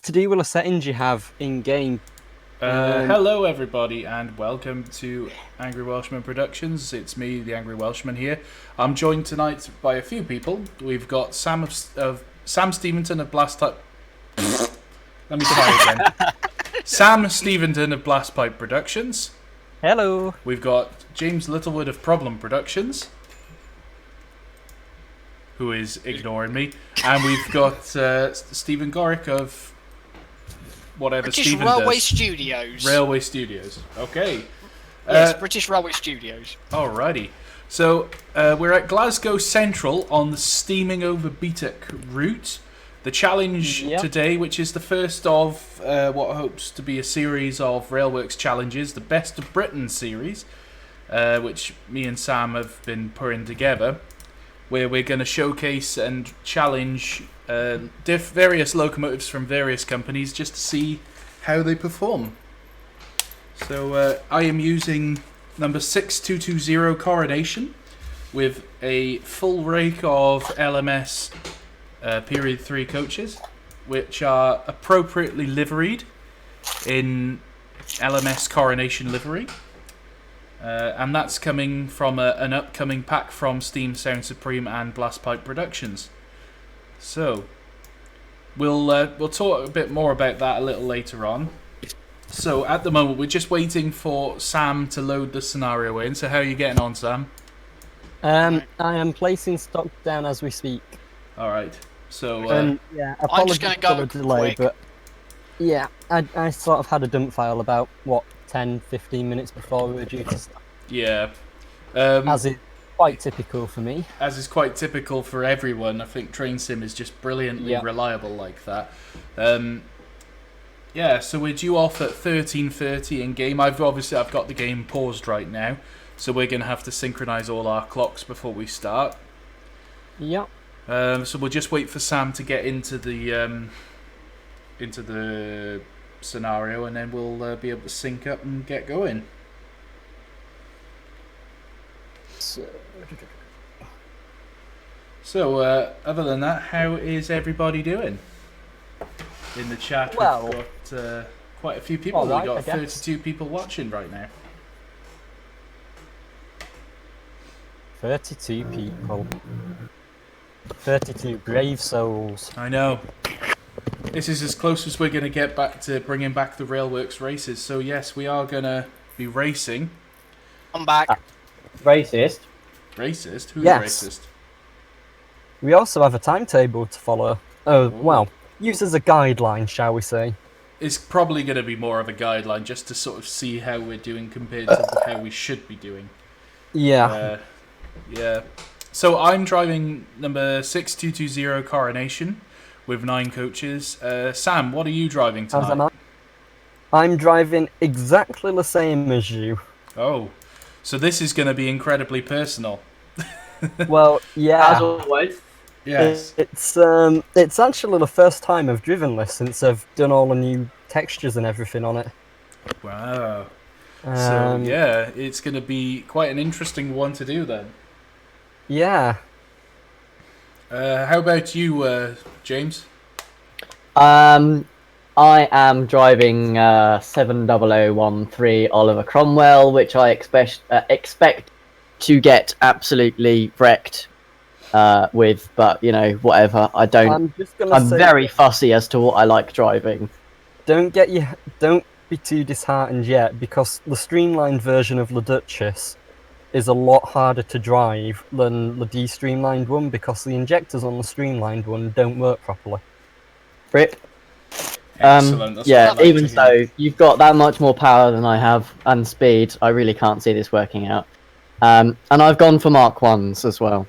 to do with the settings you have in game. Hello everybody and welcome to Angry Welshman Productions. It's me, the Angry Welshman here. I'm joined tonight by a few people. We've got Sam Steventon of Blastpipe. Let me try again. Sam Steventon of Blastpipe Productions. Hello. We've got James Littlewood of Problem Productions, who is ignoring me, and we've got Stephen Gorick of whatever British Stephen Railway does. Studios. Railway Studios. Okay. Yes, British Railway Studios. Alrighty. So we're at Glasgow Central on the steaming over Beattock route. The challenge today, which is the first of what hopes to be a series of Railworks challenges, the Best of Britain series, which me and Sam have been putting together, where we're going to showcase and challenge various locomotives from various companies just to see how they perform. So I am using number 6220 Coronation with a full rake of LMS Period 3 coaches, which are appropriately liveried in LMS Coronation livery. And that's coming from an upcoming pack from Steam Sound Supreme and Blastpipe Productions. So we'll talk a bit more about that a little later on. So at the moment we're just waiting for Sam to load the scenario in. So how are you getting on, Sam? I am placing stock down as we speak. All right. So I'm just going to go for the delay, quick. but yeah, I sort of had a dump file about 10-15 minutes before we were due to start. Yeah. As is quite typical for me. As is quite typical for everyone. I think Train Sim is just brilliantly reliable like that. Yeah, so we're due off at 13:30 in game. I've got the game paused right now, so we're going to have to synchronize all our clocks before we start. Yep. So we'll just wait for Sam to get into the scenario, and then we'll be able to sync up and get going. So other than that, how is everybody doing? In the chat, well, we've got quite a few people. Right, We've got 32 people watching right now. 32 people. 32 brave souls. I know. This is as close as we're going to get back to bringing back the Railworks races. So yes, we are going to be racing. I'm back. Racist. Racist? Who's Yes. racist? We also have a timetable to follow. Oh, well, used as a guideline, shall we say. It's probably going to be more of a guideline just to sort of see how we're doing compared to how we should be doing. Yeah. Yeah. So I'm driving number 6220 Coronation with 9 coaches. Sam, what are you driving How's that, tonight? man? I'm driving exactly the same as you. Oh, so this is going to be incredibly personal. Well, yeah. As always. Yes. It's actually the first time I've driven this since I've done all the new textures and everything on it. Wow. So yeah, it's going to be quite an interesting one to do then. Yeah. How about you, James? I am driving 70013 Oliver Cromwell, which I expect to get absolutely wrecked with, but you know, whatever. I'm very fussy as to what I like driving. Don't be too disheartened yet, because the streamlined version of the Duchess is a lot harder to drive than the de-streamlined one, because the injectors on the streamlined one don't work properly. Rip. Excellent. That's Yeah, what I like even to so, hear. you've got that much more power than I have, and speed. I really can't see this working out. And I've gone for Mark 1s as well.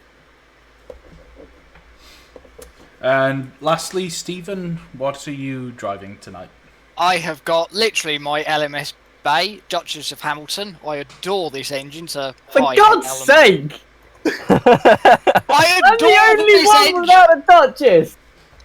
And lastly, Stephen, what are you driving tonight? I have got literally my LMS Bay, Duchess of Hamilton. I adore this engine. For God's sake! I I'm adore the only this one engine! without a Duchess!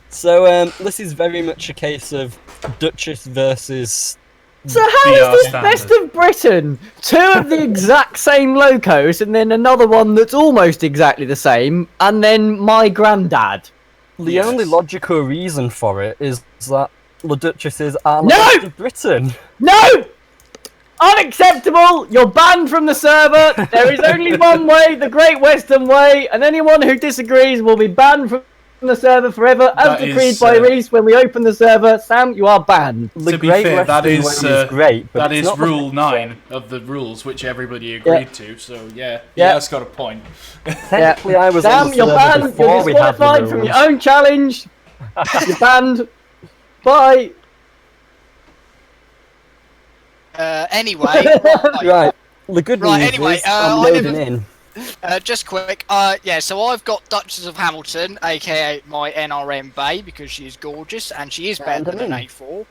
So this is very much a case of Duchess versus... So how BR is this standard. Best of Britain? 2 of the exact same locos, and then another one that's almost exactly the same, and then my granddad. The only logical reason for it is that the Duchesses are the No! best of Britain. No! Unacceptable! You're banned from the server. There is only one way, the Great Western Way, and anyone who disagrees will be banned from the server forever, as decreed by Reese when we open the server. Sam, you are banned. To be fair, that is great, but that is rule 9 of the rules, which everybody agreed to. So yeah, that's got a point. Technically, I was Sam, you're banned. You're disqualified from your own challenge. You're banned. Bye. Anyway, right. The good news is I'm loading in. Just quick, so I've got Duchess of Hamilton, aka my NRM Bay, because she is gorgeous and she is better than an A4.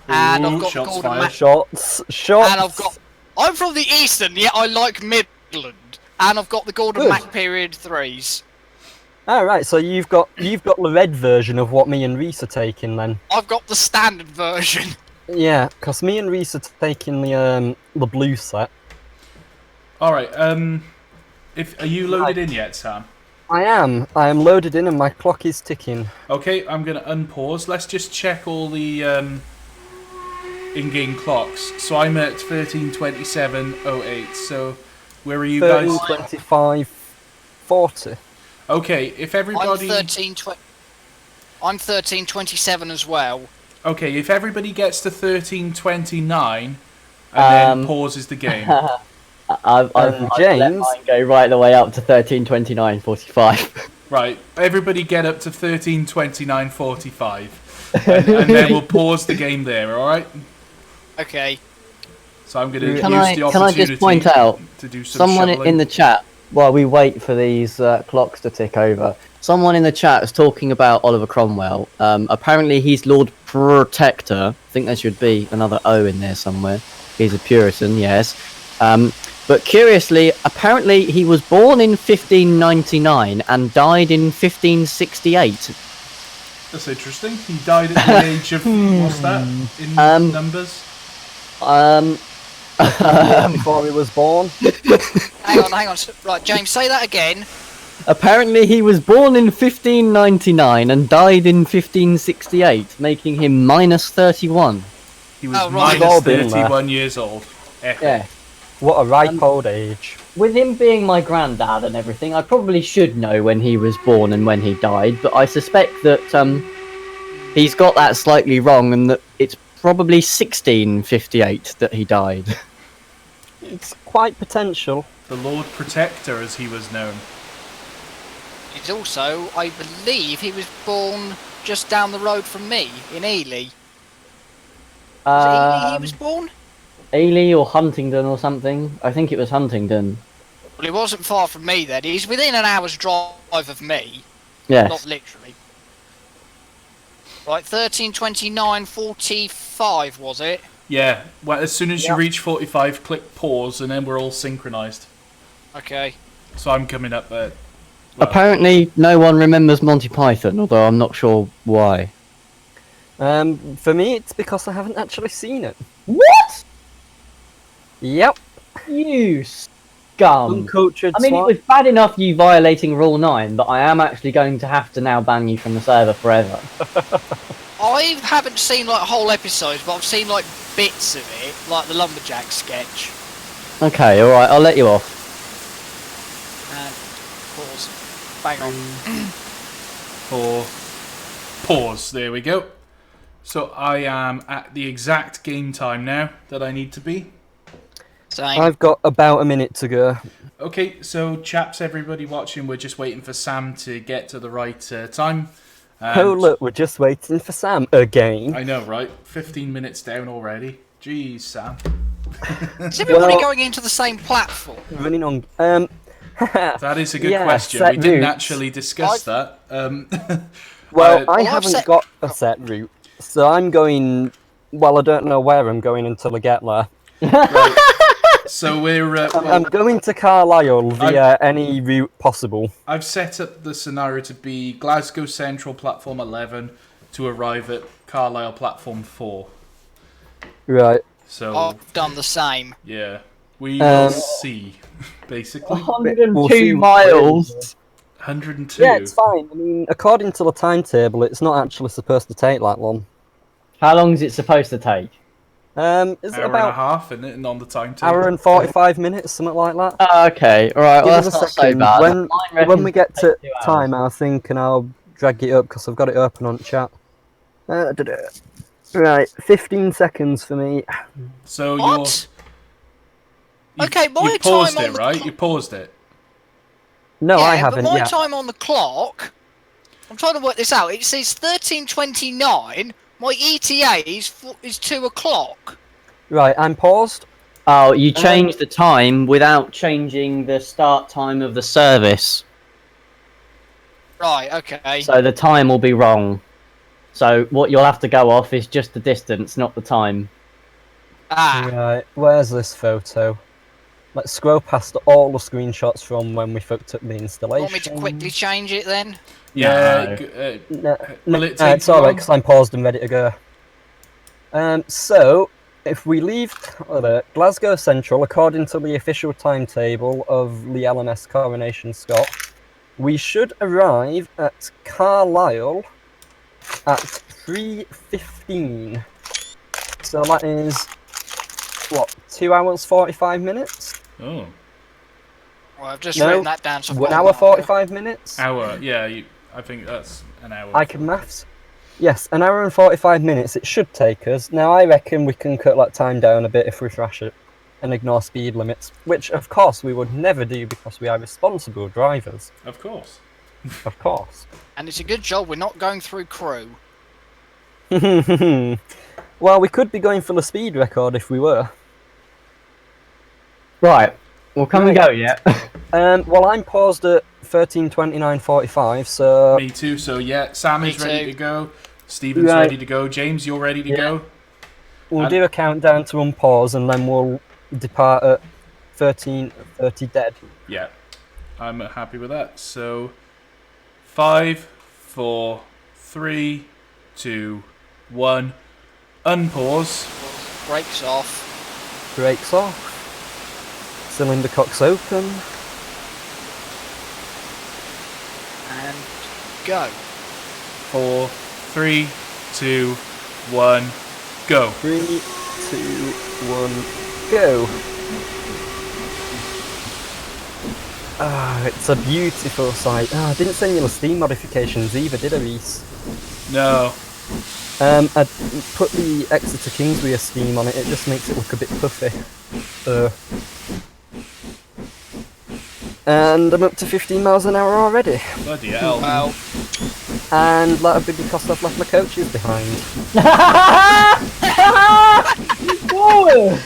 And I've got Gordon Shots. And I'm from the Eastern, yet I like Midland. And I've got the Gordon Mac period 3s. Alright, so you've got the red version of what me and Reese are taking then. I've got the standard version. Yeah, because me and Reese are taking the blue set. Alright, are you loaded in yet, Sam? I am loaded in and my clock is ticking. Okay, I'm going to unpause. Let's just check all the in-game clocks. So I'm at 13:27:08. So where are you guys? 13:25:40. Okay, if everybody... I'm 13:27 as well. Okay, if everybody gets to 13:29 and then pauses the game. I've let mine go right the way up to 13:29:45. Right, everybody get up to 13:29:45, and then we'll pause the game there. All right? Okay. So I'm going to use the opportunity. Can I just point out to do some someone shuffling. in the chat while we wait for these clocks to tick over? Someone in the chat is talking about Oliver Cromwell. Apparently he's Lord Protector. I think there should be another O in there somewhere. He's a Puritan, yes. But curiously, apparently he was born in 1599 and died in 1568. That's interesting. He died at the age of what's that in numbers? Before he was born. Hang on. Right, James, say that again. Apparently he was born in 1599 and died in 1568, making him minus 31. He was minus 31 years old. Yeah. What a ripe old age. With him being my granddad and everything, I probably should know when he was born and when he died, but I suspect that he's got that slightly wrong and that it's probably 1658 that he died. It's quite potential. The Lord Protector, as he was known. He's also, I believe, he was born just down the road from me, in Ely. Was it Ely he was born? Ely or Huntingdon or something. I think it was Huntingdon. Well, he wasn't far from me then. He's within an hour's drive of me. Yes. Not literally. Right, 13:29:45 was it? Yeah. Well, as soon as you reach 45, click pause, and then we're all synchronised. Okay. So I'm coming up at... Apparently, no one remembers Monty Python, although I'm not sure why. For me, it's because I haven't actually seen it. What? Yep. You scum. Uncultured I mean, it was bad enough you violating Rule 9, but I am actually going to have to now ban you from the server forever. I haven't seen like whole episodes, but I've seen like bits of it, like the Lumberjack sketch. Okay, alright, I'll let you off. And pause. Bang on. For pause, there we go. So I am at the exact game time now that I need to be. Same. I've got about a minute to go. Okay, so chaps, everybody watching, we're just waiting for Sam to get to the right time. Oh look, we're just waiting for Sam again. I know, right? 15 minutes down already. Jeez, Sam. Is everybody going into the same platform? Running on. That is a good question. We didn't actually discuss that. Well, I haven't got a set route, so I'm going. Well, I don't know where I'm going until I get there. Right. So we're... I'm going to Carlisle via any route possible. I've set up the scenario to be Glasgow Central Platform 11 to arrive at Carlisle Platform 4. Right. So I've done the same. Yeah. We will see, basically. 102 miles. 102? Yeah, it's fine. I mean, according to the timetable, it's not actually supposed to take that long. How long is it supposed to take? Is it hour about and a half, isn't it? And on the timetable. hour and 45 minutes, something like that? Okay, alright, well, Give that's us a not so second. bad. When we get to 2 hours. time, I think, and I'll drag it up because I've got it open on chat. Right, 15 seconds for me. So What? Okay, my you paused time it, on the right? You paused it. No, yeah, I haven't but my yet. time on the clock, I'm trying to work this out. It says 13:29. My ETA is 2 o'clock. Right, I'm paused. Oh, you changed the time without changing the start time of the service. Right, okay. So the time will be wrong. So what you'll have to go off is just the distance, not the time. Ah, Right, where's this photo? Let's scroll past all the screenshots from when we fucked up the installation. want me to quickly change it then? Yeah. No, Will it take it's alright long? because I'm paused and ready to go. So, if we leave Glasgow Central, according to the official timetable of the LMS Coronation Scott, we should arrive at Carlisle at 3:15. So that is, what, 2 hours 45 minutes? Oh. Well, I've just written that down. So 1 hour 45 minutes? Hour, yeah, I think that's an hour. I can maths. Yes, 1 hour and 45 minutes it should take us. Now I reckon we can cut that time down a bit if we thrash it and ignore speed limits, which of course we would never do because we are responsible drivers. Of course. Of course. And it's a good job we're not going through crew. Well, we could be going for the speed record if we were. Right. Well, can we go yet? Well, I'm paused at 13:29:45, so... Me too, so yeah, Sam is ready to go. Stephen's Right. ready to go. James, you're ready to go? We'll do a countdown to unpause and then we'll depart at 13:30 dead. Yeah, I'm happy with that. So, 5, 4, 3, 2, 1. Unpause. Brakes off. Brakes off. Cylinder cocks open. And go. 4, 3, 2, 1, go. 3, 2, 1, go. Ah, it's a beautiful sight. Ah, I didn't send you the Steam modifications either, did I, Reese? No. I put the Exeter Kingswear Steam on it, it just makes it look a bit puffy. And I'm up to 15 miles an hour already. Bloody hell. Well, And that'll be because I've left my coaches behind. Whoa!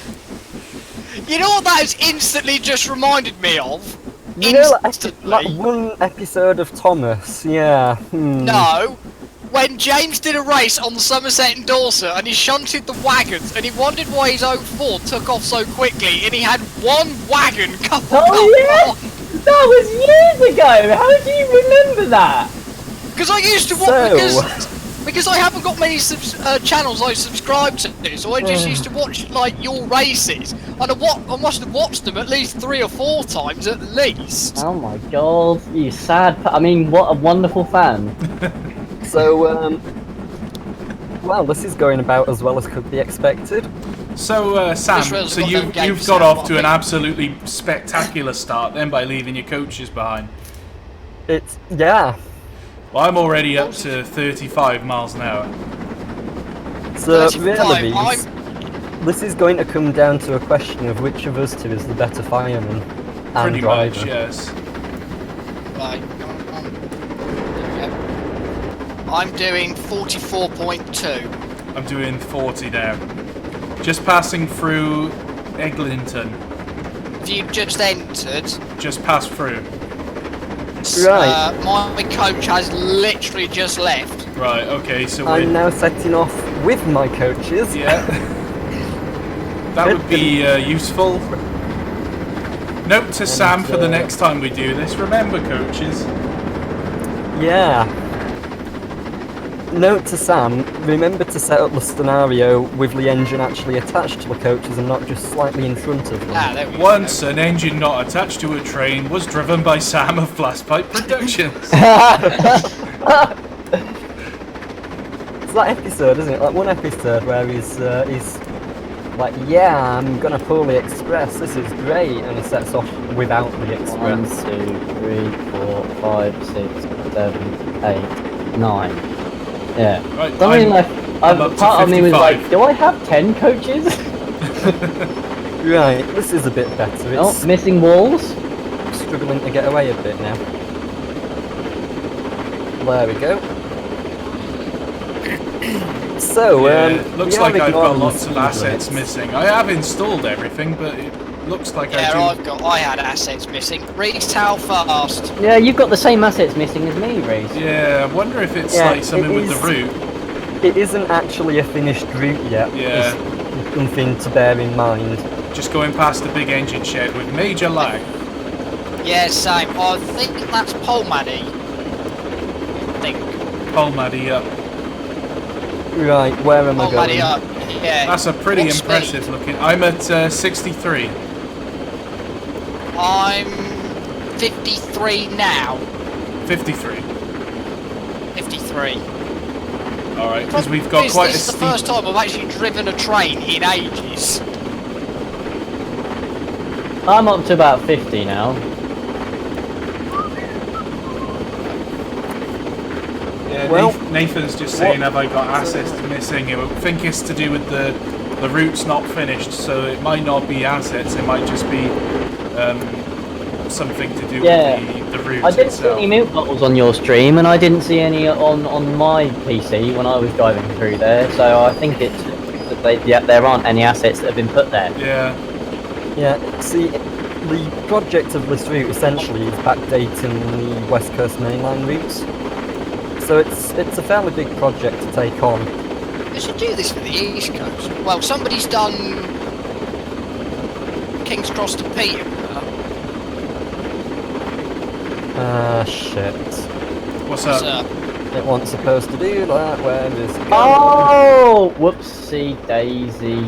you know what that has instantly just reminded me of? You know, Instantly. like one episode of Thomas, yeah. No. When James did a race on the Somerset and Dorset and he shunted the wagons and he wondered why his 04 took off so quickly and he had one wagon coupled up yeah? That was years ago! How do you remember that? Because I used to watch, because I haven't got many channels I subscribe to, so I just used to watch like your races, and I must have watched them at least 3 or 4 times at least. Oh my god, you sad. I mean, what a wonderful fan. So, well, this is going about as well as could be expected. So, Sam, Israel's so got you've no games got now, off to I an think. absolutely spectacular start then by leaving your coaches behind. It's, yeah. Well, I'm already up to 35 miles an hour. So, 35, really, Reese, this is going to come down to a question of which of us two is the better fireman and Pretty driver. much, yes. Right, come on. There we go. I'm doing 44.2. I'm doing 40 now. Just passing through Eglinton. Have you just entered? Just passed through. Right. My coach has literally just left. Right, okay, so we're... I'm now setting off with my coaches. Yeah. That would be useful. Note to Sam for the next time we do this. Remember, coaches. Yeah. Note to Sam, remember to set up the scenario with the engine actually attached to the coaches and not just slightly in front of them. Ah, there we go. Once an engine not attached to a train was driven by Sam of Blastpipe Productions. it's that episode, isn't it? Like one episode where he's like, yeah, I'm gonna pull the express. This is great, and he sets off without the express. 1, 2, 3, 4, 5, 6, 7, 8, 9. Yeah. Right, Something like part of me was 55. like, do I have 10 coaches? Right, this is a bit better. It's Missing walls. struggling to get away a bit now. There we go. So, looks like I've got lots of assets missing. I have installed everything, but it looks like I had assets missing. Reese, how fast? Yeah, you've got the same assets missing as me, Reese. Yeah, I wonder if it's like something with the route. It isn't actually a finished route yet. Yeah. It's something to bear in mind. Just going past the big engine shed with major lag. Yeah, same. I think that's Polmaddy. I think. Polmaddy up. Right, where am I going? Polmaddy up. Yeah. That's a pretty impressive looking. I'm at 63. I'm 53 now. 53. 53. Alright, because we've got quite a This is the steep... first time I've actually driven a train in ages. I'm up to about 50 now. Yeah, Well, Nathan's just saying, have I got assets missing? I think it's to do with the route's not finished, so it might not be assets, it might just be something to do with the route I didn't itself. see any milk bottles on your stream, and I didn't see any on my PC when I was driving through there, so I think it's that there aren't any assets that have been put there. Yeah. Yeah, see, the project of this route essentially is backdating the West Coast mainline routes. So it's a fairly big project to take on. They should do this for the East Coast. Well, somebody's done King's Cross to Peterborough. Shit. What's up? So, It wasn't supposed to do that. Where is it going? Oh, whoopsie daisy.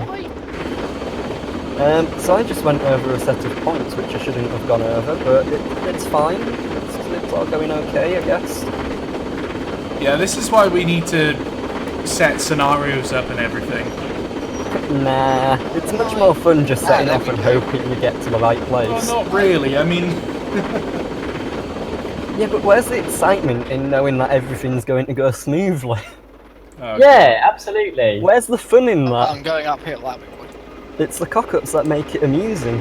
So I just went over a set of points which I shouldn't have gone over, but it's fine. It's all going okay, I guess. Yeah, this is why we need to set scenarios up and everything. Nah, it's much more fun just setting off and hoping you get to the right place. Well, not really, I mean... Yeah, but where's the excitement in knowing that everything's going to go smoothly? Okay. Yeah, absolutely. Where's the fun in that? I'm going uphill that way. It's the cock-ups that make it amusing.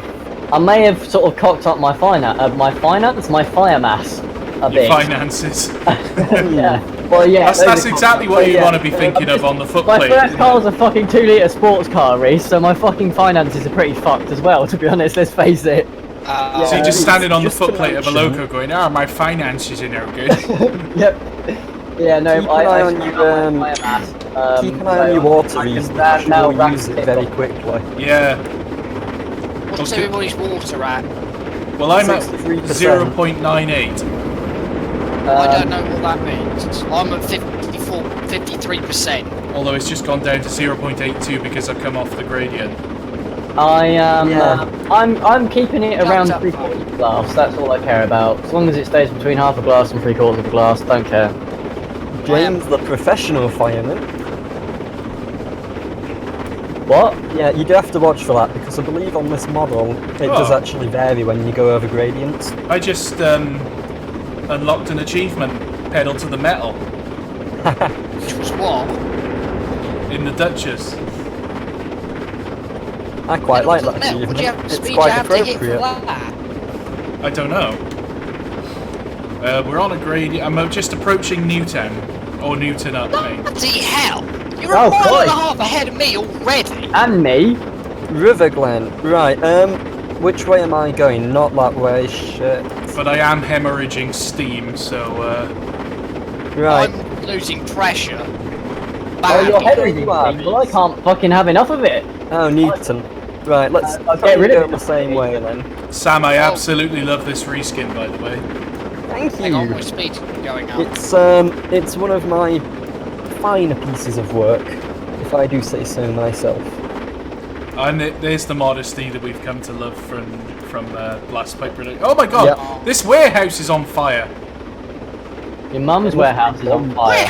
I may have sort of cocked up my fire mass a bit. Your finances. Yeah. Well, yeah. That's exactly what you want to be thinking of on the My footplate. first car was a fucking 2-litre sports car, Reese, so my fucking finances are pretty fucked as well, to be honest, let's face it. So you're just standing on the just to footplate of a mention- loco going, my finances are no good. Yep. Yeah, no, Keep an eye on your, keep an eye on your water usage, you'll use it very quickly. Yeah. What's Okay. everybody's water at? Well, I'm at 63%. 0.98. I don't know what that means. I'm at 53%. Although it's just gone down to 0.82 because I've come off the gradient. I am. Yeah. I'm keeping it around Comes up 3/4 of a glass. That's all I care about. As long as it stays between half a glass and 3/4 of a glass, don't care. James, the professional fireman. What? Yeah, you do have to watch for that, because I believe on this model, it does Oh. actually vary when you go over gradients. I just unlocked an achievement, pedal to the metal, Which was what? in the Duchess. I quite like that Metal, would you achievement. have It's speed quite you have to hit for appropriate. that? I don't know. We're on a gradient. I'm just approaching Newtown. Or Newton up, mate. Bloody hell! You're Oh, a mile boy. and a half ahead of me already! And me. River Glen. Right, which way am I going? Not that way, shit. But I am hemorrhaging steam, so Right. I'm losing pressure. Oh, you're Badly. everything. Well, I can't fucking have enough of it. Oh, Newton. Right, let's I'll get rid of go it. the same way then. Sam, I absolutely love this reskin, by the way. Thank Hang on, you. my speed's going up. It's one of my finer pieces of work, if I do say so myself. And there's the modesty that we've come to love from Blastpipe production. Oh my god, Yep. this warehouse is on fire. Your mum's warehouse is on fire.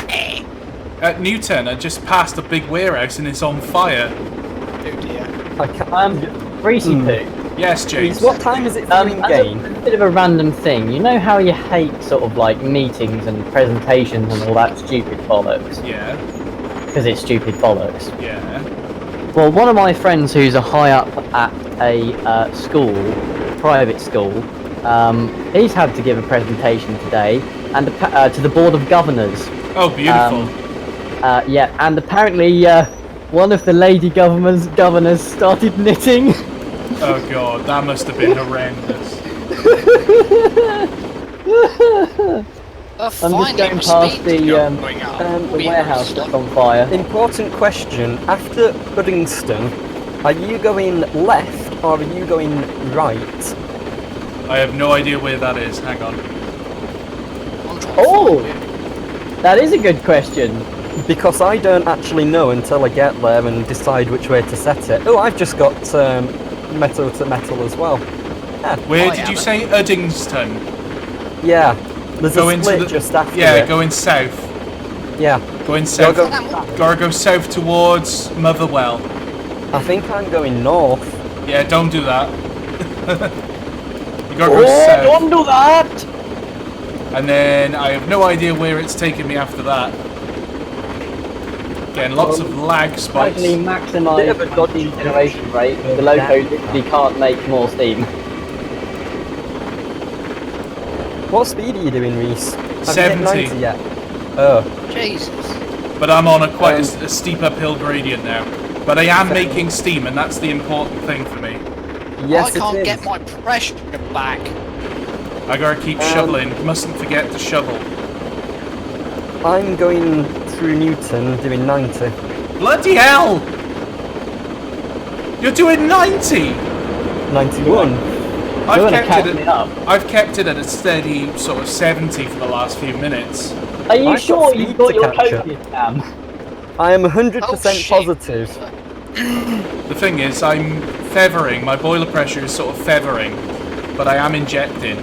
At Newton, I just passed a big warehouse and it's on fire. Oh dear. I can't. Greasy poo. Yes, James. What time is it for in As game? a bit of a random thing, you know how you hate sort of like meetings and presentations and all that stupid bollocks? Yeah. Because it's stupid bollocks. Yeah. Well, one of my friends who's a high up at a school, private school, he's had to give a presentation today and to the Board of Governors. Oh, beautiful. Yeah, and apparently one of the lady governors started knitting. Oh god, that must have been horrendous. I'm just going past the warehouse that's on fire. Important question. After Uddingston, are you going left or are you going right? I have no idea where that is. Hang on. Oh! That is a good question. Because I don't actually know until I get there and decide which way to set it. Oh, I've just got metal to metal as well. Yeah. Where did you say Uddingston? Yeah. There's Go a into split the, just after yeah, it. going south. Yeah. Going south. Gotta Gotta go south towards Motherwell. I think I'm going north. Yeah, don't do that. You gotta go south. Don't do that! And then I have no idea where it's taking me after that. Getting lots of lag spikes. Actually maximise the dodgy generation rate. The loco literally can't make more steam. What speed are you doing, Reese? Have you hit 70. 90 yet? Oh. Jesus. But I'm on a steep uphill gradient now. But I am making steam, and that's the important thing for me. Yes, I can't it is. get my pressure back. I gotta keep shoveling. Mustn't forget to shovel. I'm going through Newton doing 90. Bloody hell! You're doing 90! 91. I've kept it at a steady sort of 70 for the last few minutes. Are you I've sure got you've speed got to your catch up. copious, Sam? I am 100% Oh, shit. positive. The thing is, I'm feathering. My boiler pressure is sort of feathering, but I am injecting.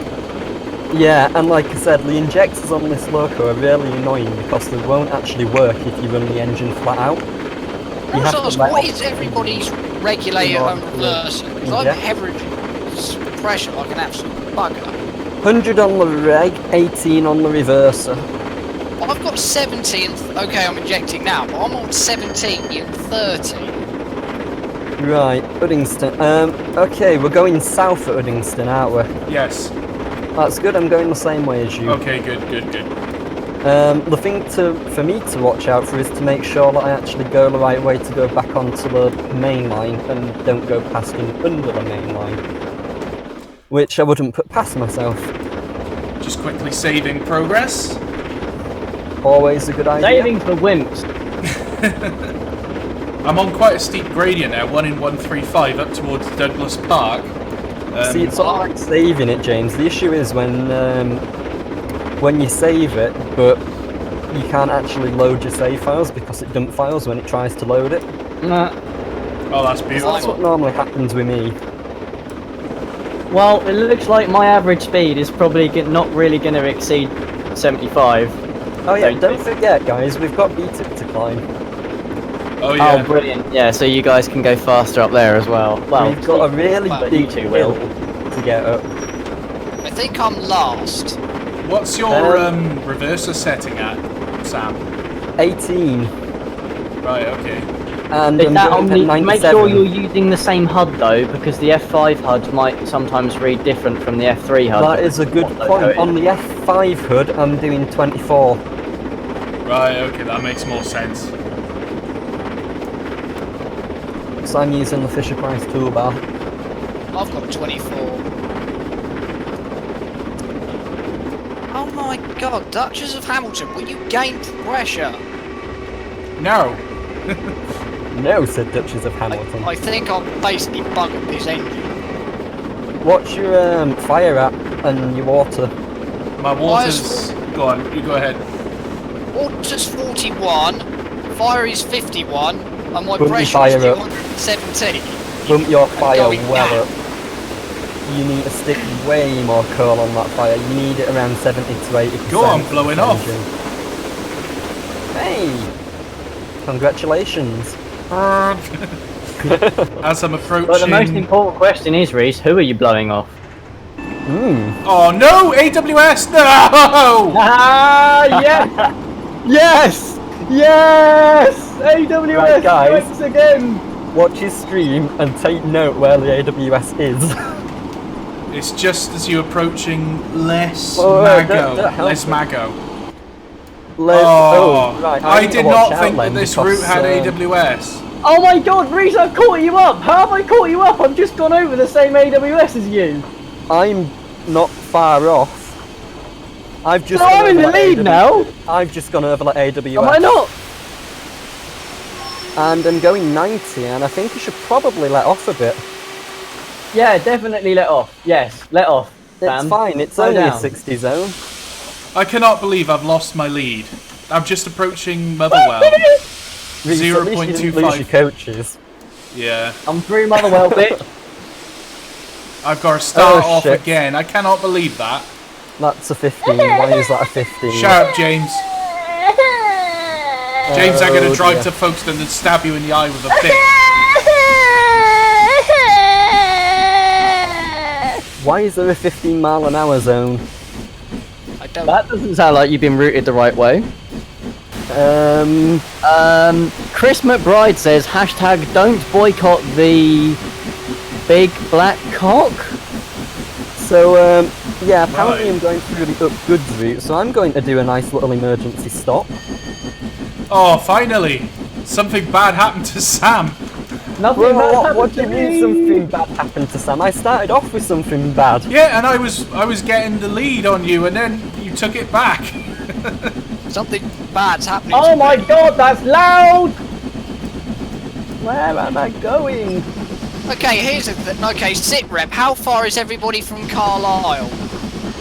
Yeah, and like I said, the injectors on this loco are really annoying because they won't actually work if you run the engine flat out. You have to What is everybody's regulator and reverser? Because I'm Yeah. hemorrhaging pressure like an absolute bugger. 100 on the reg, 18 on the reverser. I've got 70 and... Okay, I'm injecting now, but I'm on 17 and 30. Right, Uddingston. Okay, we're going south at Uddingston, aren't we? Yes. That's good, I'm going the same way as you. Okay, good. The thing for me to watch out for is to make sure that I actually go the right way to go back onto the main line and don't go past and under the main line. Which I wouldn't put past myself. Just quickly saving progress. Always a good idea. Saving for wimps. I'm on quite a steep gradient now, 1 in 135 up towards Douglas Park. See, it's alright saving it, James. The issue is when you save it, but you can't actually load your save files because it dump files when it tries to load it. Nah. Oh, that's beautiful. That's what normally happens with me. Well, it looks like my average speed is probably not really going to exceed 75. Oh yeah, don't forget, guys, we've got Beattock to climb. Oh yeah. Oh, brilliant. Yeah, so you guys can go faster up there as well. Well, We've got a really big two hill will. to get up. I think I'm last. What's your reverser setting at, Sam? 18. Right, okay. And Is I'm that going on at the, make 97. sure you're using the same HUD though, because the F5 HUD might sometimes read different from the F3 HUD. That is a good point. On the F5 HUD, I'm doing 24. Right, okay, that makes more sense. So I'm using the Fisher-Price toolbar. I've got 24. Oh my god, Duchess of Hamilton, will you gain pressure? No. No, said Duchess of Hamilton. I think I've basically buggered this engine. What's your fire at and your water? My water's... Go on, you go ahead. Water's 41, fire is 51, and my Put your pressure fire is up. 217. Bump your fire going well down. up. You need to stick way more coal on that fire. You need it around 70 to 80%. Go on, blowing off. Hey! Congratulations. As I'm approaching... But the most important question is, Reese, who are you blowing off? Oh no! AWS! No! Ah, yeah! Yes! Yes! AWS Right, guys. once again! Watch his stream and take note where the AWS is. It's just as you're approaching Les Oh, Mago. don't help Les me. Mago. Right. I need to did watch not out think that then this because, route had AWS. Oh my god, Reese, I've caught you up! How have I caught you up? I've just gone over the same AWS as you! I'm not far off. I've just. So I'm in the lead now! I've just gone over like AWS. Am I not? And I'm going 90, and I think you should probably let off a bit. Yeah, definitely let off. Yes, let off. Sam. It's fine, it's Slow only down. a 60 zone. I cannot believe I've lost my lead. I'm just approaching Motherwell. Reece, at least you didn't lose your 0.25. coaches. Yeah. I'm through Motherwell, bitch. I've got to start Oh, off shit. again. I cannot believe that. That's a 15. Why is that a 15? Shut up, James. James, I'm going to drive dear. to Folkestone and stab you in the eye with a pick. Why is there a 15 mile an hour zone? I don't. That doesn't sound like you've been routed the right way. Chris McBride says, hashtag don't boycott the big black cock. So, yeah, apparently Right. I'm going through the up goods route, so I'm going to do a nice little emergency stop. Oh, finally. Something bad happened to Sam. Nothing Well, bad what happened do you to mean me. something bad happened to Sam? I started off with something bad. Yeah, and I was getting the lead on you, and then you took it back. Something bad's happening. Oh to my me. god, that's loud! Where am I going? Okay, here's the thing. Okay, sit rep. How far is everybody from Carlisle?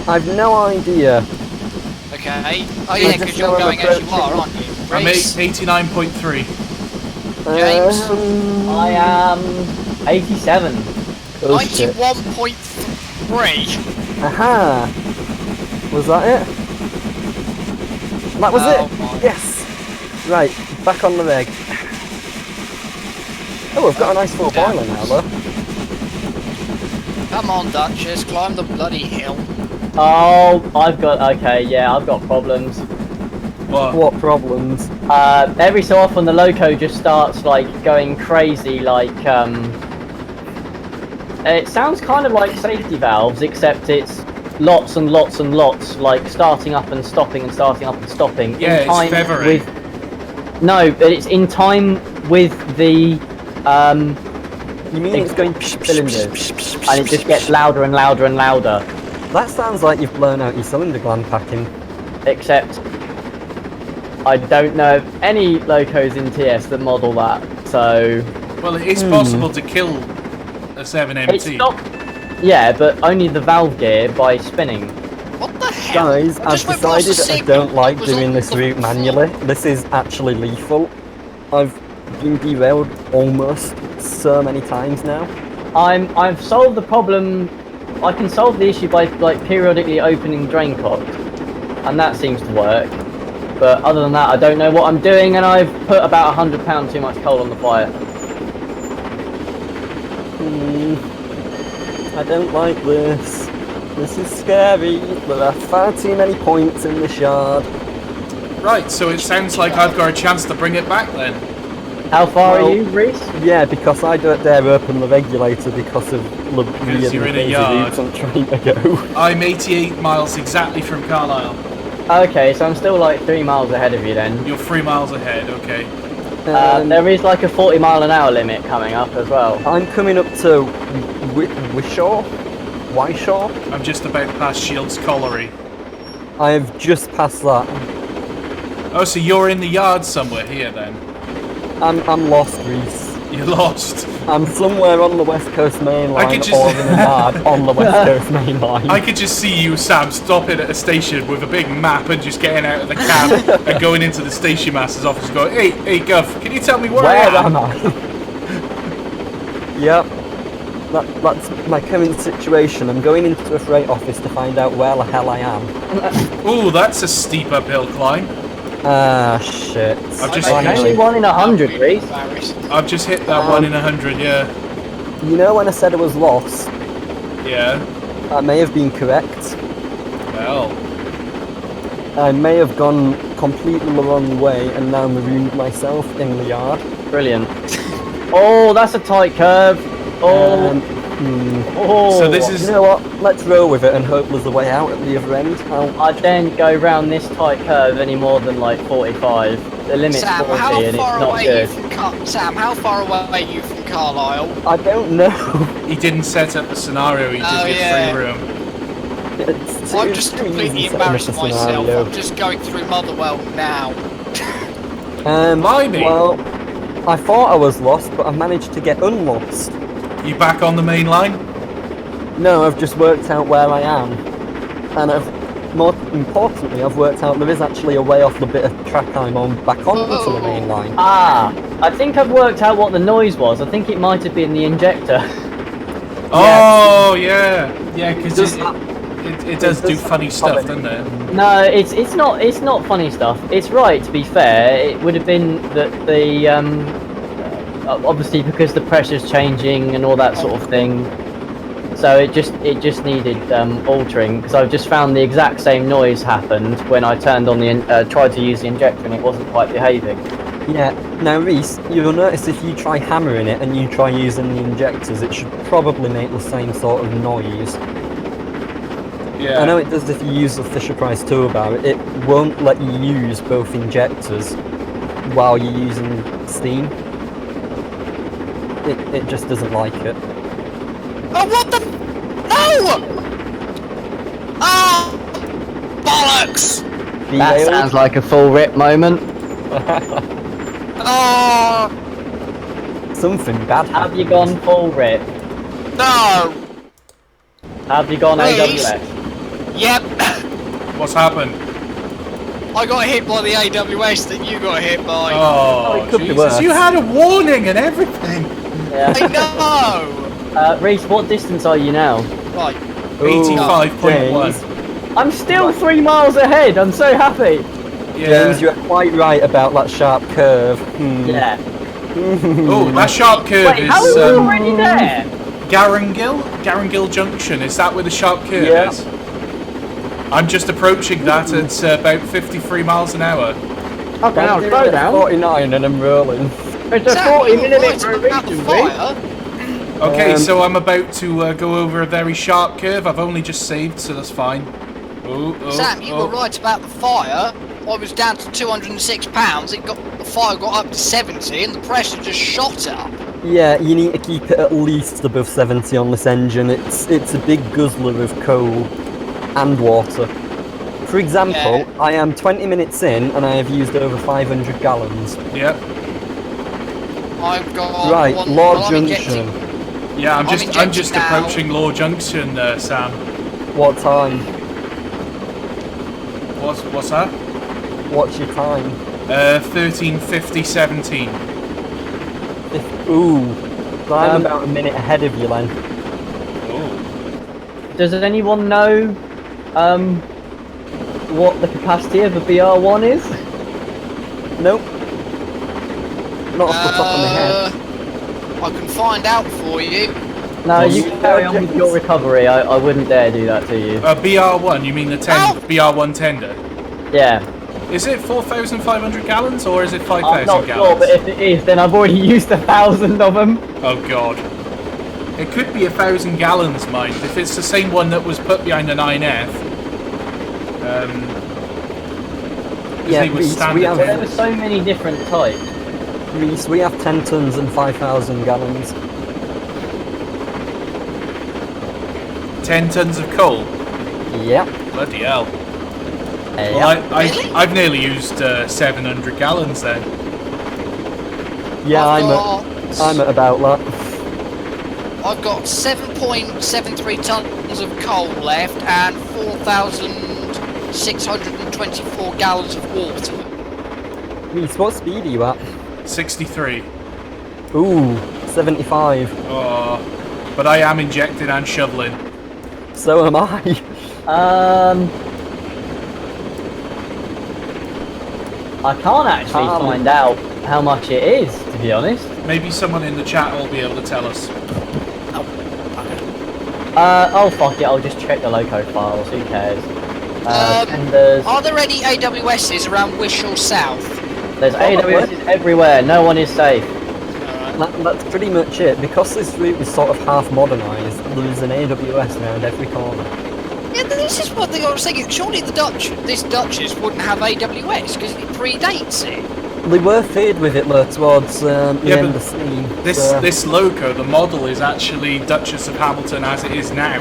I've no idea. Okay. Oh yeah, just because know you're I'm going as you approaching. are, aren't you? I'm Reece? 89.3. James? I am 87. Oh shit. 91.3. Aha! Was that it? That was Oh, it! my. Yes! Right, back on the reg. Oh, I've got a nice full Damn. boiler now, though. Come on, Duchess, climb the bloody hill. Oh, I've got, okay, yeah, I've got problems. What? What problems? Every so often the loco just starts like going crazy, like it sounds kind of like safety valves, except it's lots and lots and lots, like starting up and stopping and starting up and stopping. Yeah, in time it's feathery. with. No, but it's in time with the You mean it's going cylinders, and it just gets louder and louder and louder. That sounds like you've blown out your cylinder gland packing. Except I don't know of any locos in TS that model that, so Well, it is possible to kill a 7MT. it's not. Yeah, but only the valve gear by spinning. What the hell? Guys, I I've just went past the decided I signal. don't like It was doing on this the route floor. manually. This is actually lethal. I've been derailed almost so many times now. I've solved the problem. I can solve the issue by like periodically opening drain cocks, and that seems to work. But other than that, I don't know what I'm doing, and I've put about £100 too much coal on the fire. I don't like this. This is scary. There are far too many points in this yard. Right, so it sounds like I've got a chance to bring it back then. How far Well, are you, Reese? Yeah, because I don't dare open the regulator because of the weird you're in a crazy yard. routes I'm trying to go. I'm 88 miles exactly from Carlisle. Okay, so I'm still like 3 miles ahead of you then. You're 3 miles ahead, okay. There is like a 40-mile-an-hour limit coming up as well. I'm coming up to Wishaw? Wishaw? I'm just about past Shields Colliery. I've just passed that. Oh, so you're in the yard somewhere here then? I'm lost, Reese. You're lost. I'm somewhere on the West Coast main line could just- or in a yard on the West Coast main line. I could just see you, Sam, stopping at a station with a big map and just getting out of the cab and going into the station master's office going, hey, Guff, can you tell me where I am? I? Yep. That's my current situation. I'm going into a freight office to find out where the hell I am. Ooh, that's a steep uphill climb. Ah, shit. I've just Only 1 in 100, Reese. I've just hit that 1 in 100, yeah. You know when I said I was lost? Yeah. I may have been correct. Well. I may have gone completely the wrong way and now marooned myself in the yard. Brilliant. Oh, that's a tight curve. Oh. Oh. So this is... You know what? Let's roll with it and hope there's a way out at the other end. I don't go round this tight curve any more than like 45. The limit's Sam, 40 how and it's far not away good. Sam, how far away are you from Carlisle? I don't know. He didn't set up the scenario, he just did free room. I'm just completely embarrassed myself. I'm just going through Motherwell now. Blimey. Well, I thought I was lost, but I managed to get unlost. You back on the main line? No, I've just worked out where I am. And more importantly, I've worked out there is actually a way off the bit of track I'm on back onto the main line. Ah, I think I've worked out what the noise was. I think it might have been the injector. Oh, yeah. Yeah, because it does do funny stuff, doesn't it? No, it's not funny stuff. It's right, to be fair. It would have been that the obviously because the pressure's changing and all that sort of thing. So it just needed altering, because I've just found the exact same noise happened when I turned on the tried to use the injector and it wasn't quite behaving. Yeah. Now, Reese, you'll notice if you try hammering it and you try using the injectors, it should probably make the same sort of noise. Yeah. I know it does if you use the Fisher-Price toolbar. It won't let you use both injectors while you're using steam. It just doesn't like it. Oh, what the? No! Oh! Bollocks! That sounds like a full rip moment. Oh! Something bad happened. Have you gone full rip? No! Have you gone Please? AWS? Yep. What's happened? I got hit by the AWS that you got hit by. Oh, it could be Jesus. worse. You had a warning and everything. Yeah. I know! Reese, what distance are you now? Right. 85.1. I'm still 3 miles ahead. I'm so happy. Yeah. James, you're quite right about that sharp curve. Yeah. Oh, that sharp curve Wait, how is are we already there? Garringill Junction. Is that where the sharp curve Yeah. is? I'm just approaching that at about 53 miles an hour. Okay, I'll slow down. 49 and I'm rolling. It's a Sam, 40-minute right about the region, fire. Okay, so I'm about to go over a very sharp curve. I've only just saved, so that's fine. Sam, you were right about the fire. I was down to 206 pounds. The fire got up to 70, and the pressure just shot up. Yeah, you need to keep it at least above 70 on this engine. It's a big guzzler of coal and water. For example, I am 20 minutes in and I have used over 500 gallons. Yep. I've got Right, one, Law well, Junction. Yeah, I'm just injecting now. approaching Law Junction, Sam. What time? What's that? What's your time? 13:50:17. Ooh, so I'm about a minute ahead of you then. Oh. Does anyone know what the capacity of a BR1 is? Nope. Not off the top of my head. I can find out for you. No, you can carry on with your recovery. I wouldn't dare do that to you. BR1, you mean the BR1 tender? Yeah. Is it 4,500 gallons or is it I'm 5,000 not gallons? sure, but if it is, then I've already used 1,000 of them. Oh god. It could be 1,000 gallons, mind, if it's the same one that was put behind the 9F. Yeah, he was Reese, standard. Well, there were so many different types. Reese, we have 10 tons and 5,000 gallons. 10 tons of coal? Yep. Bloody hell. Well, I've nearly used 700 gallons then. Yeah, I'm at about that. I've got 7.73 tons of coal left and 4,624 gallons of water. Reese, what speed are you at? 63. Ooh, 75. Oh, but I am injecting and shoveling. So am I. I can't actually find out how much it is, to be honest. Maybe someone in the chat will be able to tell us. Oh fuck it, I'll just check the loco files, who cares? Tenders. Are there any AWSs around Wishaw South? There's AWSs everywhere, no one is safe. That's pretty much it. Because this route is sort of half modernised, there's an AWS around every corner. Yeah, this is one thing I was thinking. Surely this Duchess wouldn't have AWS because it predates it. They were feared with it towards the end of the scene. This loco, the model, is actually Duchess of Hamilton as it is now.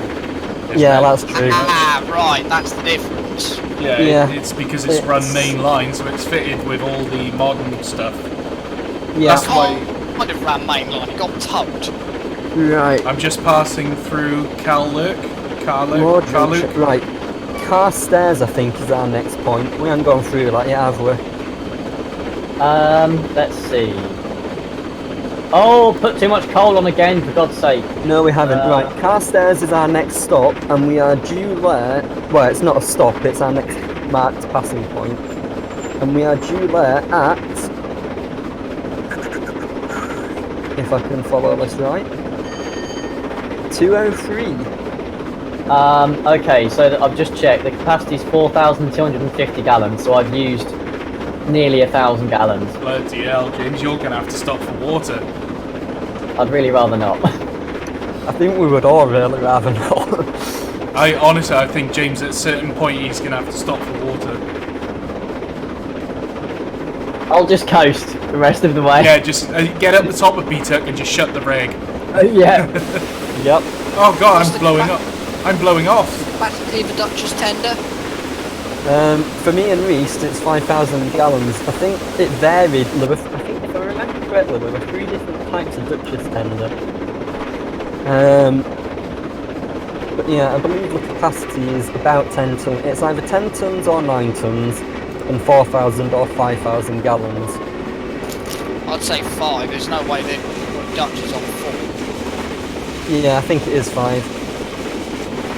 Yeah, that's true. Ah, right, that's the difference. Yeah, it's because it's run main line, so it's fitted with all the modern stuff. Yeah, that's why. Kind of ran main line. It got towed. Right. I'm just passing through Carlisle. Right. Carstairs, I think, is our next point. We haven't gone through that yet, have we? Let's see. Oh, put too much coal on again, for God's sake. No, we haven't. Right, Carstairs is our next stop, and we are due there. Well, it's not a stop, it's our next marked passing point. And we are due there at... if I can follow this right. 203. Okay, so I've just checked. The capacity is 4,250 gallons, so I've used nearly 1,000 gallons. Bloody hell, James, you're going to have to stop for water. I'd really rather not. I think we would all really rather not. Honestly, I think James at a certain point he's going to have to stop for water. I'll just coast the rest of the way. Yeah, just get up the top of Beattock and just shut the reg. Yeah. Yep. Oh god, I'm blowing up. I'm blowing off. Capacity of a Duchess tender? For me and Reese, it's 5,000 gallons. I think it varied. I think if I remember correctly, there were 3 different types of Duchess tender. But yeah, I believe the capacity is about 10 tons. It's either 10 tons or 9 tons, and 4,000 or 5,000 gallons. I'd say 5. There's no way that Duchess on 4. Yeah, I think it is 5.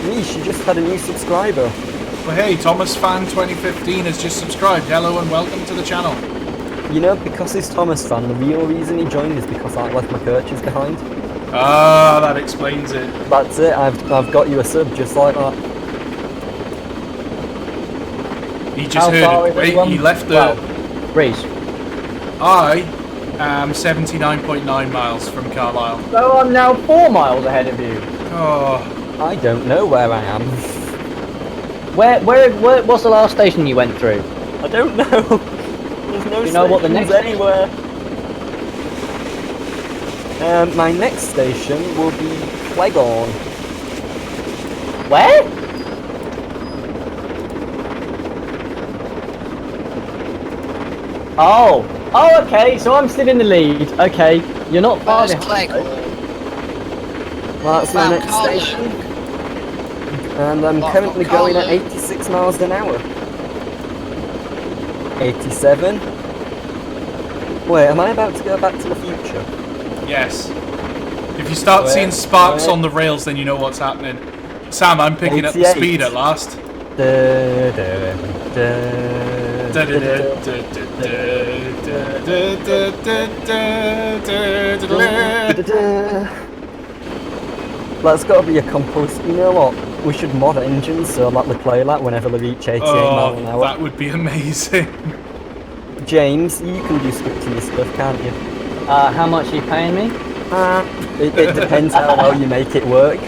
Reese, you just had a new subscriber. Well, hey, Thomas Fan 2015 has just subscribed. Hello and welcome to the channel. You know, because he's Thomas Fan, the real reason he joined is because I left my purchase behind. Ah, that explains it. That's it. I've got you a sub just like that. He just heard it. He left the... Reese. I am 79.9 miles from Carlisle. So I'm now 4 miles ahead of you. Oh. I don't know where I am. What's the last station you went through? I don't know. There's no you know what the next anywhere. My next station will be Clegorn. Where? Oh, okay. So I'm still in the lead. Okay, you're not far behind. Well, that's my next station. And I'm currently going at 86 miles an hour. 87. Wait, am I about to go back to the future? Yes. If you start seeing sparks on the rails, then you know what's happening. Sam, I'm picking up the speed at last. That's got to be a compost. You know what? We should mod engines so that they play that whenever they reach 88 miles an hour. That would be amazing. James, you can do scripting stuff, can't you? How much are you paying me? It depends how well you make it work.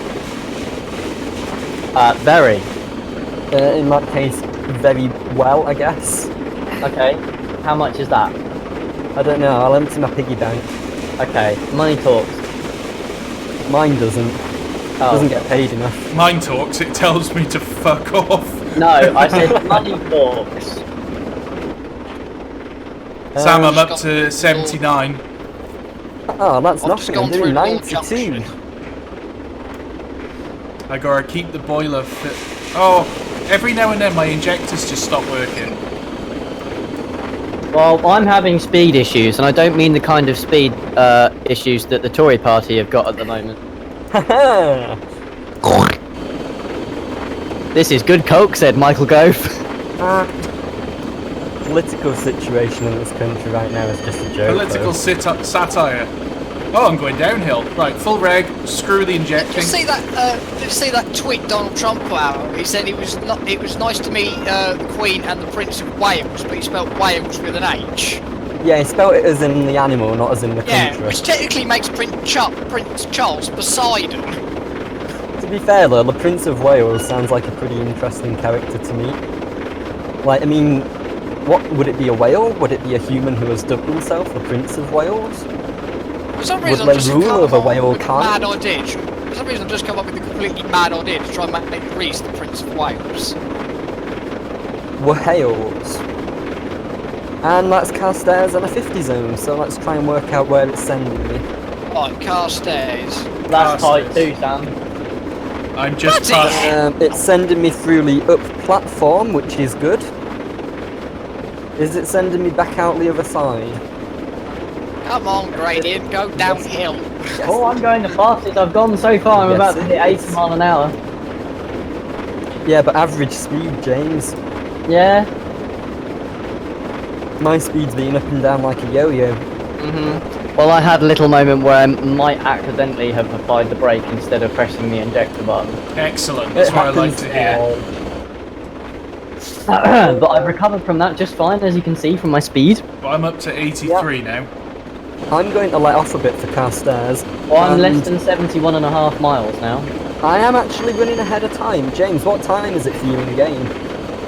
Very. In that case, very well, I guess. Okay. How much is that? I don't know. I'll empty my piggy bank. Okay. Money talks. Mine doesn't. Oh. Doesn't get paid enough. Mine talks. It tells me to fuck off. No, I said money talks. Sam, I'm up to 79. Oh, that's nothing. I'm doing 92. I gotta keep the boiler fit. Oh, every now and then my injectors just stop working. Well, I'm having speed issues, and I don't mean the kind of speed issues that the Tory party have got at the moment. This is good coke, said Michael Gove. political situation in this country right now is just a joke. Political satire. Oh, I'm going downhill. Right, full reg. Screw the injecting. Did you see that tweet Donald Trump put out? He said it was nice to meet the Queen and the Prince of Wales, but he spelled Wales with an H. Yeah, he spelled it as in the animal, not as in the country. Yeah, which technically makes Prince Charles Poseidon. To be fair though, the Prince of Wales sounds like a pretty interesting character to me. Like, I mean, what would it be, a whale? Would it be a human who has dubbed himself the Prince of Wales? For some reason, Would they rule over whale kind? Mad idea. For some reason, I've just come up with a completely mad idea to try and make Reese the Prince of Wales. Wales. And that's Carstairs and a 50 zone, so let's try and work out where it's sending me. Right, Carstairs. That's tight too, Sam. I'm just past. It's sending me through the up platform, which is good. Is it sending me back out the other side? Come on, Gradient, go downhill. Oh, I'm going the fastest I've gone so far. I'm about to hit 80 mile an hour. Yeah, but average speed, James. Yeah. My speed's been up and down like a yo-yo. Well, I had a little moment where I might accidentally have applied the brake instead of pressing the ejector button. Excellent. That's what I like to hear. But I've recovered from that just fine, as you can see from my speed. Well, I'm up to 83 now. I'm going to let off a bit for Carstairs. Well, I'm less than 71.5 miles now. I am actually running ahead of time. James, what time is it for you in game?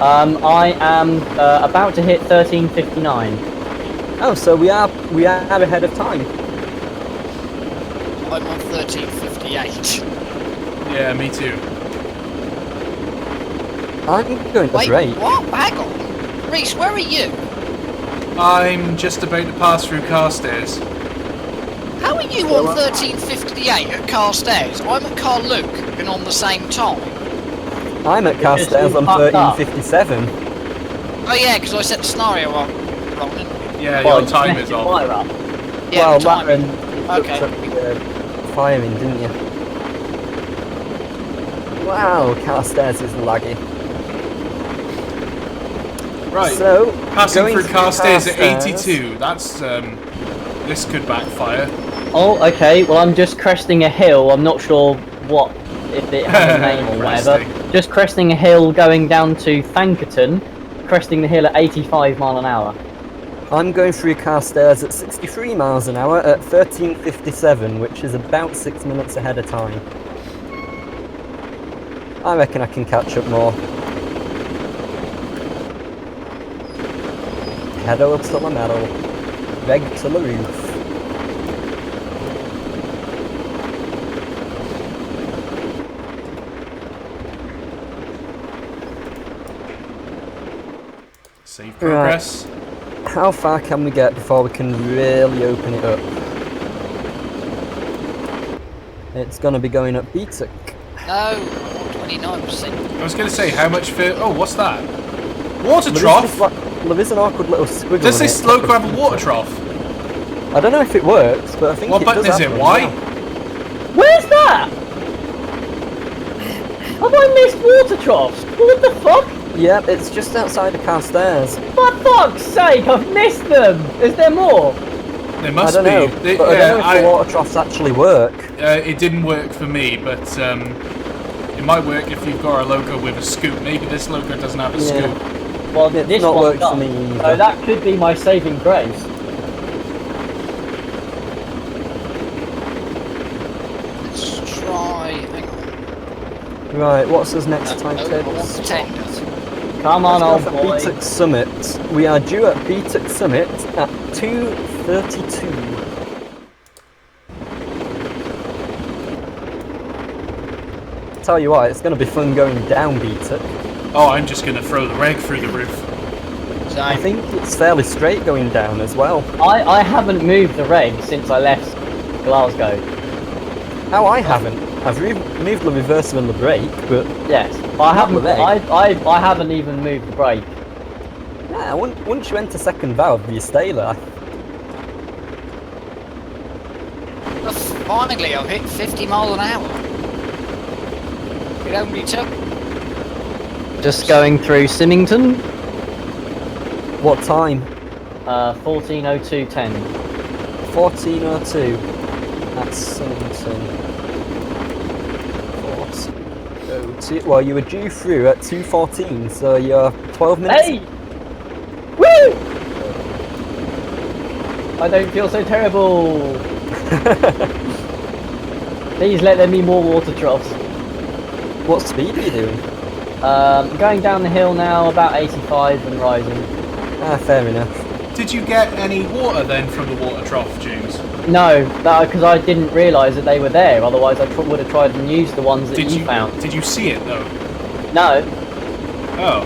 I am about to hit 13:59. Oh, so we are ahead of time. I'm on 13:58. Yeah, me too. I'm going to Wait, break. what? Hang on. Reese, where are you? I'm just about to pass through Carstairs. How are you on 13:58 at Carstairs? I'm at Carluke and on the same time. I'm at Carstairs on 13:57. Oh yeah, because I set the scenario up wrong, didn't I? Yeah, Well, your time is off. Yeah, Well, the timing. Okay. Firing, didn't you? Wow, Carstairs is laggy. Right, so passing through Carstairs at 82. That's this could backfire. Oh, okay. Well, I'm just cresting a hill. I'm not sure what, if it has a name or whatever. Just cresting a hill, going down to Thankerton, cresting the hill at 85 mile an hour. I'm going through Carstairs at 63 miles an hour at 13:57, which is about 6 minutes ahead of time. I reckon I can catch up more. Pedal to the metal, reg to the roof. Save progress. Right. How far can we get before we can really open it up? It's going to be going up Beattock. No, 29%. I was going to say, how much for... Oh, what's that? Water trough? There is an awkward little squiggle. Does this loco have a water trough? I don't know if it works, but I think what it button does is it? have Why? one. Where's that? Have I missed water troughs? What the fuck? Yep, it's just outside of Carstairs. For fuck's sake, I've missed them! Is there more? There must I don't know, be. but I don't know if the water troughs actually work. It didn't work for me, but it might work if you've got a loco with a scoop. Maybe this loco doesn't have a scoop. Well, It's this not one worked does. for me either. So that could be my saving grace. Let's try. Hang on. Right, what's his next timetable? I want pretenders. Come on, Let's old go for boy. Beattock Summit. We are due at Beattock Summit at 2:32. Tell you what, it's going to be fun going down Beattock. Oh, I'm just going to throw the reg through the roof. I think it's fairly straight going down as well. I haven't moved the reg since I left Glasgow. Oh, I haven't. I've moved the reverser and the brake, but Yes, I haven't. the reg. I haven't even moved the brake. yeah, once you enter second valve, you stay there. Finally, I've hit 50 miles an hour. It only took. Just going through Symington. What time? 14:02:10. 14:02. That's Symington. 14:02. Well, you were due through at 2:14, so you're 12 minutes. Hey! Woo! I don't feel so terrible. Please let there be more water troughs. What speed are you doing? Going down the hill now, about 85 and rising. Ah, fair enough. Did you get any water then from the water trough, James? No, because I didn't realise that they were there. Otherwise, I would have tried and used the ones that you found. Did you see it though? No. Oh.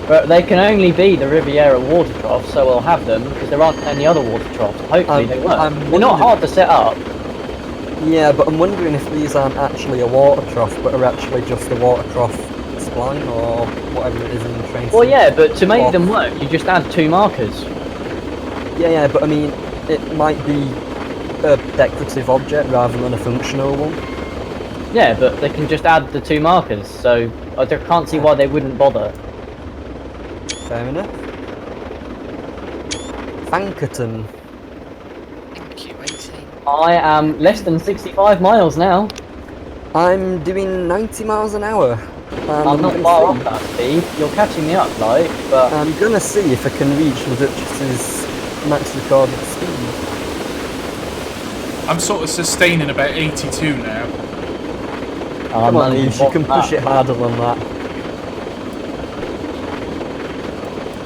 But they can only be the Riviera water troughs, so we'll have them because there aren't any other water troughs. Hopefully they work. They're not hard to set up. Yeah, but I'm wondering if these aren't actually a water trough, but are actually just a water trough spline or whatever it is in the train. Well, yeah, but to make them work, you just add 2 markers. Yeah, but I mean, it might be a decorative object rather than a functional one. Yeah, but they can just add the 2 markers, so I can't see why they wouldn't bother. Fair enough. Thankerton. I am less than 65 miles now. I'm doing 90 miles an hour. I'm not far off that speed. You're catching me up, like, but... I'm gonna see if I can reach the Duchess's max recorded speed. I'm sort of sustaining about 82 now. Come on, Leaves, you can push it harder than that.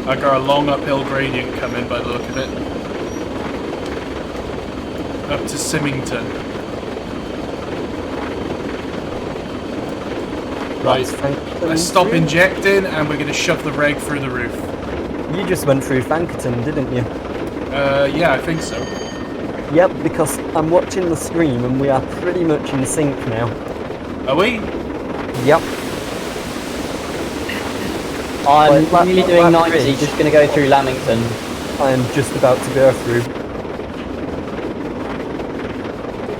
I got a long uphill gradient coming by the look of it. Up to Symington. Right, let's stop injecting and we're going to shove the reg through the roof. You just went through Thankerton, didn't you? Yeah, I think so. Yep, because I'm watching the stream and we are pretty much in sync now. Are we? Yep. I'm really doing 90, just going to go through Lamington. I am just about to go through.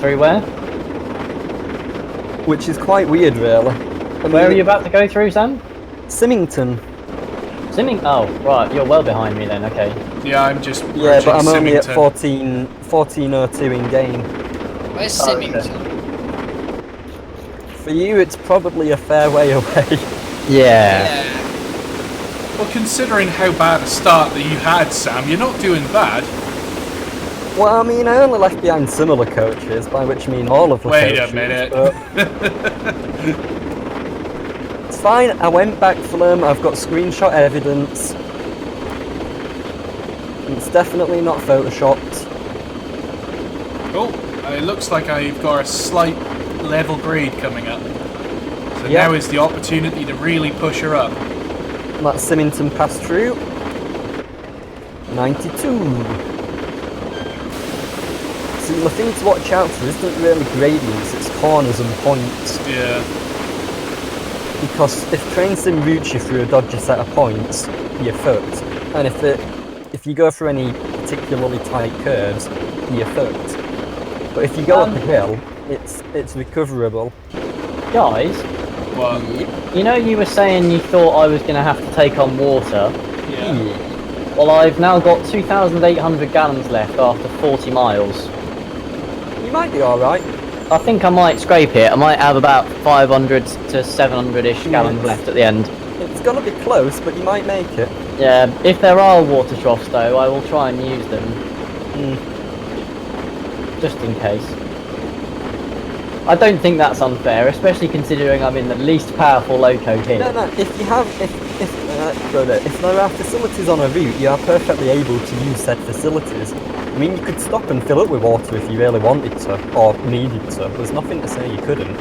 Through where? Which is quite weird, really. Where are you about to go through, Sam? Symington. Oh, right, you're well behind me then, okay. Yeah, I'm just... Yeah, but I'm only at 14:02 in game. Where's Symington? For you, it's probably a fair way away. Yeah. Well, considering how bad a start that you had, Sam, you're not doing bad. Well, I mean, I only left behind similar coaches, by which I mean all of the coaches. Wait a minute. It's fine, I went back for them, I've got screenshot evidence. It's definitely not photoshopped. Oh, it looks like I've got a slight level grade coming up. So Yeah. now is the opportunity to really push her up. That's Symington passed through. 92. See, the thing to watch out for isn't really gradients, it's corners and points. Yeah. Because if train sim routes you through a dodgy set of points, you're fucked. And if you go through any particularly tight curves, you're fucked. But if you go up a hill, it's recoverable. Guys, What? you know you were saying you thought I was going to have to take on water? Yeah. Well, I've now got 2,800 gallons left after 40 miles. You might be alright. I think I might scrape it. I might have about 500 to 700-ish gallons left at the end. It's gonna be close, but you might make it. Yeah, if there are water troughs though, I will try and use them. Just in case. I don't think that's unfair, especially considering I'm in the least powerful loco here. No, if there are facilities on a route, you are perfectly able to use said facilities. I mean, you could stop and fill up with water if you really wanted to, or needed to. There's nothing to say you couldn't.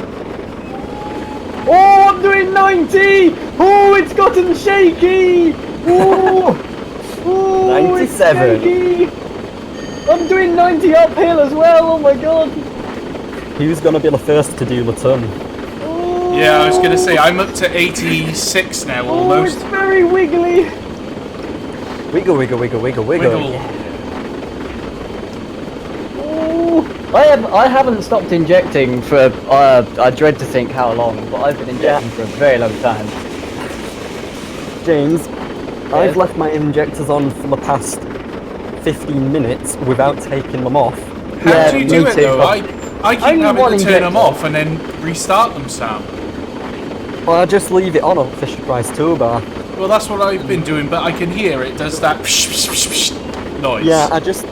Oh, I'm doing 90! Oh, it's gotten shaky! Oh, 97. It's shaky. I'm doing 90 uphill as well, oh my god! Who's gonna be the first to do the ton? Oh. Yeah, I was going to say, I'm up to 86 now, almost. Oh, it's very wiggly! Wiggle, wiggle, wiggle, wiggle, wiggle. I haven't stopped injecting for, I dread to think how long, but I've been injecting for a very long time. James, I've left my injectors on for the past 15 minutes without taking them off. How do you do it though? I keep having to turn them off and then restart them, Sam. Well, I just leave it on Fisher Price toolbar. Well, that's what I've been doing, but I can hear it does that noise. Yeah, I just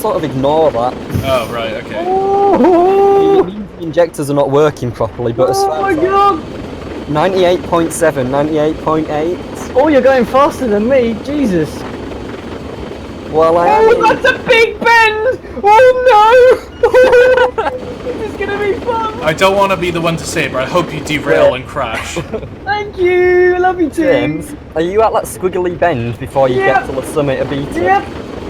sort of ignore that. Oh, right, okay. The injectors are not working properly, but as far as 98.7, 98.8. Oh, you're going faster than me, Jesus. Well, that's a big bend! Oh no! This is gonna be fun! I don't want to be the one to say it, but I hope you derail and crash. Thank you! I love you too! James, are you at that squiggly bend before you get to the summit of Beattock?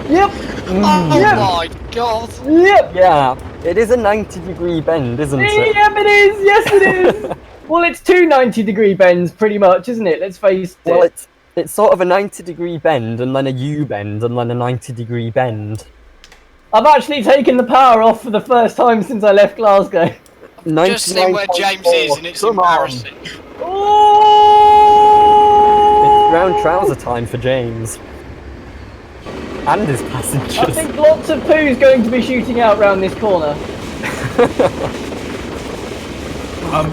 Yep! Oh my god! Yep! Yeah, it is a 90-degree bend, isn't it? Yep, it is! Yes, it is! Well, it's two 90-degree bends, pretty much, isn't it? Let's face it. Well, it's sort of a 90-degree bend, and then a U-bend, and then a 90-degree bend. I've actually taken the power off for the first time since I left Glasgow. Just see where James is, and it's embarrassing. Oh! It's brown trouser time for James. And his passengers. I think lots of poo's going to be shooting out round this corner.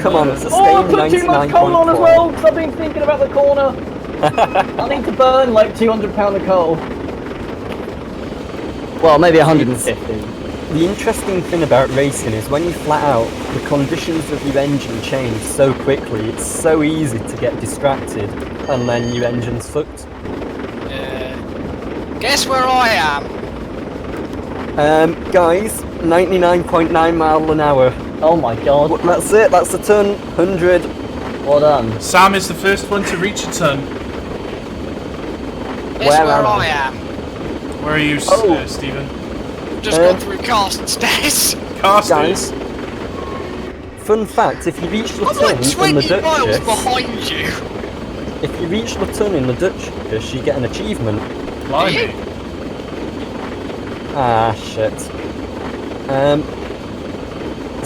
Come on, it's a I put too much coal on as well, because I've been thinking about the corner. I need to burn like £200 of coal. Well, maybe 150. The interesting thing about racing is when you flat out, the conditions of your engine change so quickly, it's so easy to get distracted, and then your engine's fucked. Guess where I am? Guys, 99.9 mile an hour. Oh my god. That's it, that's the ton, 100. Well done. Sam is the first one to reach a ton. Guess where I am? Where are you, Stephen? Just gone through Carstairs. Carstairs? Guys, fun fact, if you reach the I'm ton like 20 in the miles Duchess, behind you. if you reach the ton in the Duchess, you get an achievement. Blimey. Ah, shit.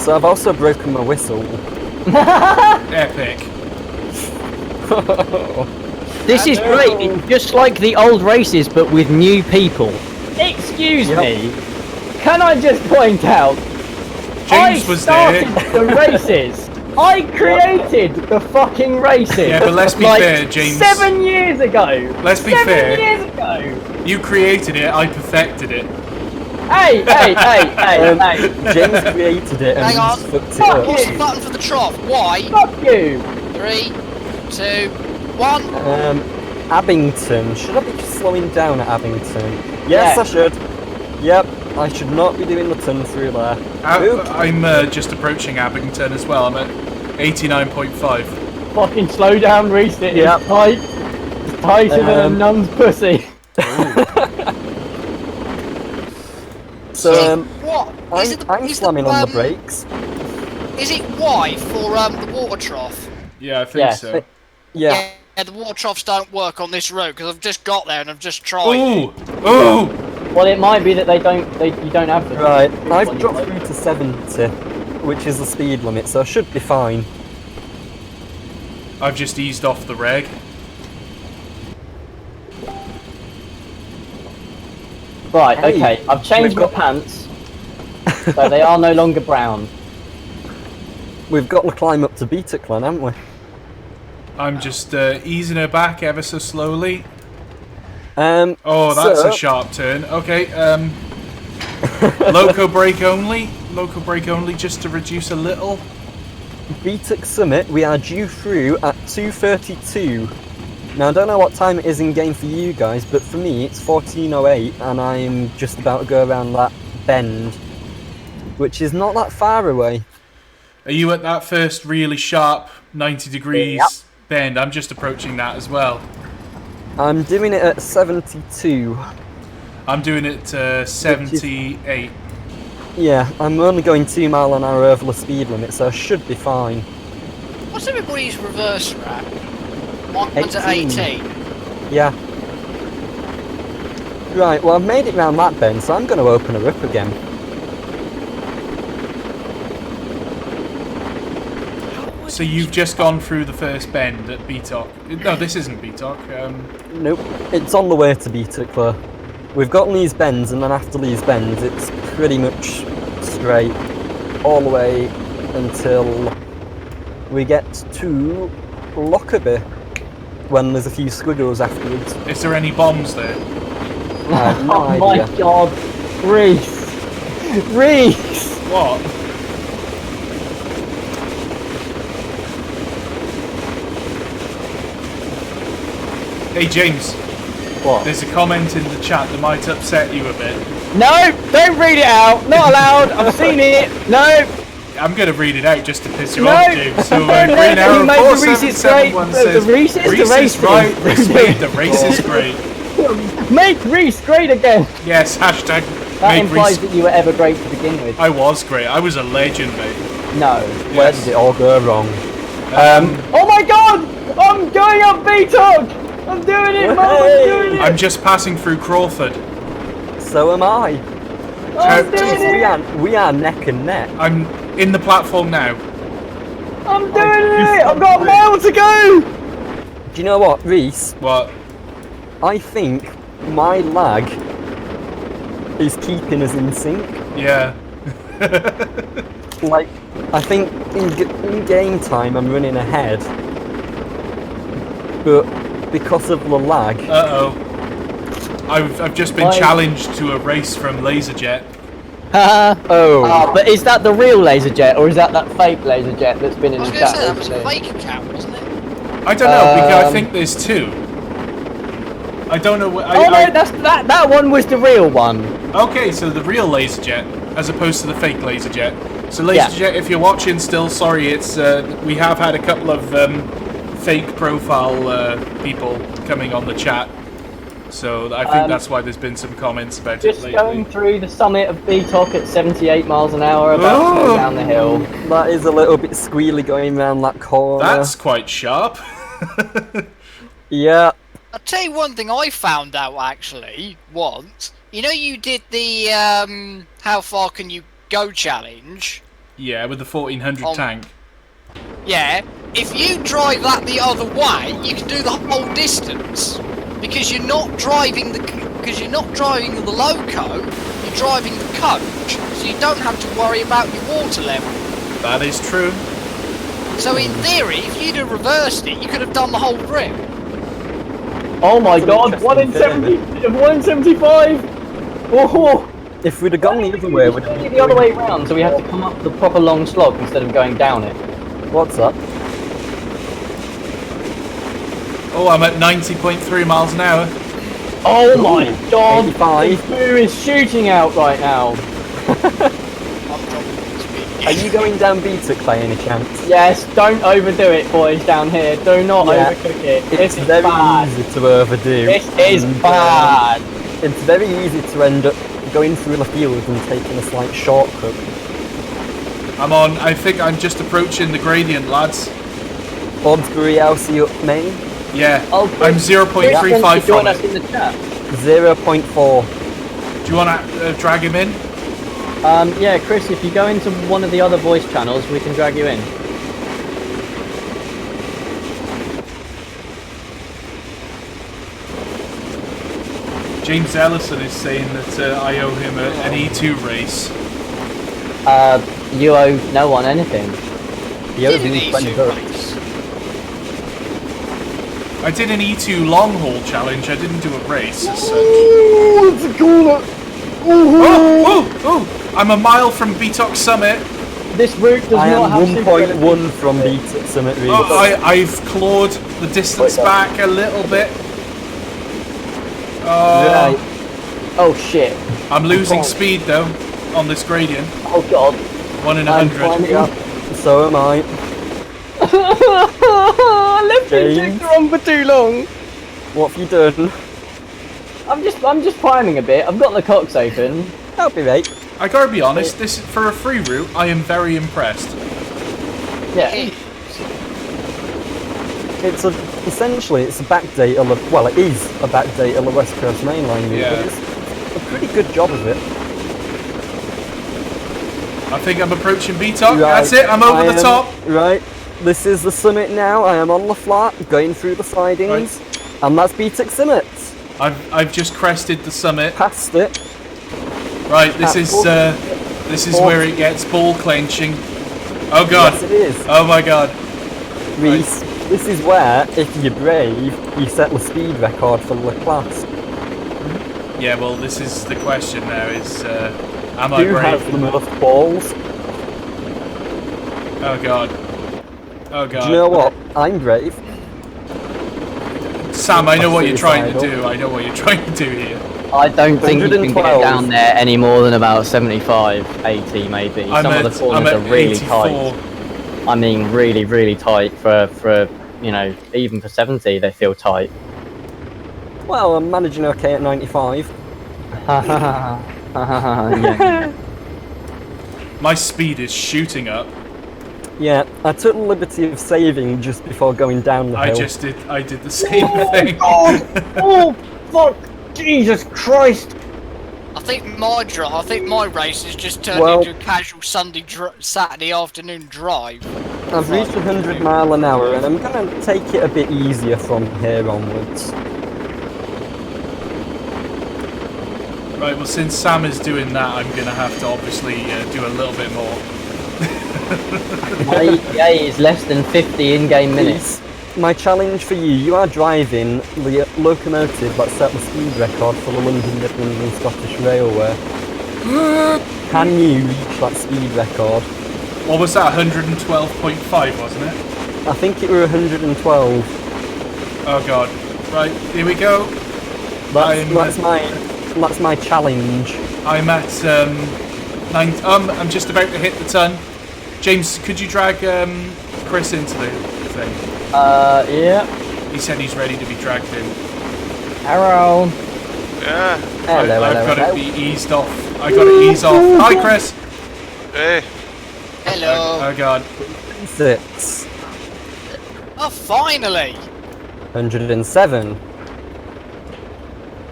So I've also broken my whistle. Epic. This is great. It's just like the old races, but with new people. Excuse me. Can I just point out? James was there. The races. I created the fucking races. Yeah, but let's be fair, James. 7 years ago. Let's be fair. 7 years ago. You created it. I perfected it. Hey. James created it and Hang on. he's fucked it Fuck up. What's the button for the trough? Y. Fuck you. 3, 2, 1. Abington. Should I be slowing down at Abington? Yes, Yeah. I should. Yep, I should not be doing the ton through there. I'm just approaching Abington as well. I'm at 89.5. Fucking slow down, Reese. It is tight. It's tighter than a nun's pussy. So, what? I'm slamming on the brakes. Is it Y for the water trough? Yeah, I think so. Yeah. Yeah, the water troughs don't work on this road because I've just got there and I've just tried. Ooh! Ooh! Well, it might be that you don't have the Right, I've dropped through to 70, which is the speed limit, so I should be fine. I've just eased off the reg. Right, Hey, okay. I've changed my pants, so they are no longer brown. We've got to climb up to Beattock, haven't we? I'm just easing her back ever so slowly. Oh, that's a sharp turn. Okay, loco brake only. Loco brake only just to reduce a little. Beattock Summit, we are due through at 2:32. Now, I don't know what time it is in game for you guys, but for me it's 14:08 and I'm just about to go around that bend, which is not that far away. Are you at that first really sharp 90 degrees bend? I'm just approaching that as well. I'm doing it at 72. I'm doing it 78. Yeah, I'm only going 2 mile an hour over the speed limit, so I should be fine. What's everybody's reverse at? Mine's at 18. Yeah. Right, well I've made it round that bend, so I'm going to open her up again. So you've just gone through the first bend at Beattock. No, this isn't Beattock. Nope, it's on the way to Beattock though. We've got Lee's Bends, and then after Lee's Bends, it's pretty much straight all the way until we get to Lockerbie, when there's a few squiggles afterwards. Is there any bombs there? No oh my idea. god, Reese! Reese! What? Hey James. What? There's a comment in the chat that might upset you a bit. No! Don't read it out! Not allowed! I've seen it! No! I'm going to read it out just to piss you No! off, James. So No, Green Arrow you made the Reese's great! 4771 The says, Reese's, the Reese is Reese's. right, Reese made the race is great. Make Reese great again! Yes, hashtag That make implies Reese. that you were ever great to begin with. I was great. I was a legend, mate. No. Where did it all go wrong? Oh my god! I'm going up Beattock! I'm doing it, Mum! I'm doing it! I'm just passing through Crawford. So am I. I'm doing Jeez, it! we are neck and neck. I'm in the platform now. I'm doing it! I've got a mile to go! Do you know what, Reese? What? I think my lag is keeping us in sync. Yeah. Like, I think in game time I'm running ahead, but because of the lag, Uh-oh. I've just been challenged to a race from Laserjet. oh, But is that the real laser jet, or is that fake laser jet that's been in I was the going to chat say that was a recently? fake account, wasn't it? I don't know, because I think there's two. I don't know what... Oh no, that one was the real one. Okay, so the real Laserjet, as opposed to the fake Laserjet. So Laserjet, if you're watching still, sorry, it's we have had a couple of fake profile people coming on the chat. So I think that's why there's been some comments about it Just lately. going through the summit of Beattock at 78 miles an hour, about to go down the hill. that is a little bit squealy going round that corner. That's quite sharp. Yeah. I'll tell you one thing I found out actually once. You know you did the how far can you go challenge? Yeah, with the 1400 tank. Yeah. If you drive that the other way, you can do the whole distance. Because you're not driving the loco, you're driving the coach, so you don't have to worry about your water level. That is true. So in theory, if you'd have reversed it, you could have done the whole trip. Oh my That's an god, 1 in interesting 70, 1 in 75! Oh! If we'd have gone the other way, we'd have It's the other way round, so we have to come up the proper long slog instead of going down it. What's that? Oh, I'm at 90.3 miles an hour. Oh my god! 85. Who is shooting out right now? Are you going down Beattock by any chance? Yes, don't overdo it, boys, down here. Do not Yeah, overcook it. It's This is very bad. easy to overdo. This is and, bad. It's very easy to end up going through the field and taking a slight shortcut. I think I'm just approaching the gradient, lads. Bodsbury House, up main. Yeah, Oh, I'm Chris, 0.35 join from us it. in the chat. 0.4. Do you want to drag him in? Yeah, Chris, if you go into one of the other voice channels, we can drag you in. James Ellison is saying that I owe him an E2 race. You owe no one anything. The Did other an is 20 E2 bucks. race? I did an E2 long haul challenge. I didn't do a race as such. Ooh, it's a cooler. Oh! I'm a mile from Beattock Summit. This route does I not am have 1.1 from Beattock Summit. Really. Oh, I've clawed the distance back a little bit. Right. Oh shit. I'm losing speed though on this gradient. Oh god. 1 in I'm 100. climbing up. So am I. I left the James. injector on for too long. What have you done? I'm just priming a bit. I've got the cocks open. That'll be right. I gotta be honest, this for a free route, I am very impressed. Yeah. It's essentially it's a backdate of it is a backdate of the West Coast Main Line route. Yeah. But it's a pretty good job of it. I think I'm approaching Beattock. Right, That's it, I'm over I the am- top. Right. This is the summit now. I am on the flat, going through the sidings, and that's Beattock Summit. I've just crested the summit. Passed it. Right, this is where it gets ball clenching. Oh god. Yes, it is. Oh my god. Reese, this is where, if you're brave, you set the speed record for the class. Yeah, well, this is the question now: is am I Who brave? has the most balls? Oh god. Oh god. Do you know what? I'm brave. Sam, I know what you're trying to do. I know what you're trying to do here. I don't think you can get 112. down there any more than about 75, 80 maybe. Some of the corners are really 84. tight. I mean, really, really tight for you know, even for 70 they feel tight. Well, I'm managing okay at 95. Yeah. My speed is shooting up. Yeah, I took the liberty of saving just before going down the hill. I did the same thing. Oh, fuck! Jesus Christ! I think my race has just turned into a casual Saturday afternoon drive. I've reached 100 mile an hour, and I'm going to take it a bit easier from here onwards. Right, well, since Sam is doing that, I'm going to have to obviously do a little bit more. My ETA is less than 50 in-game minutes. My challenge for you, you are driving the locomotive that set the speed record for the London, Midlands and Scottish Railway. Can you reach that speed record? What was that, 112.5, wasn't it? I think it were 112. Oh god. Right, here we go. That's my challenge. I'm at I'm just about to hit the ton. James, could you drag Chris into the thing? Yeah. He said he's ready to be dragged in. Arrow. Yeah. Hello, I've got hello. to be eased off. I got to ease off. Hi, Chris. Hey. Hello. Oh god. 6. Oh, finally! 107.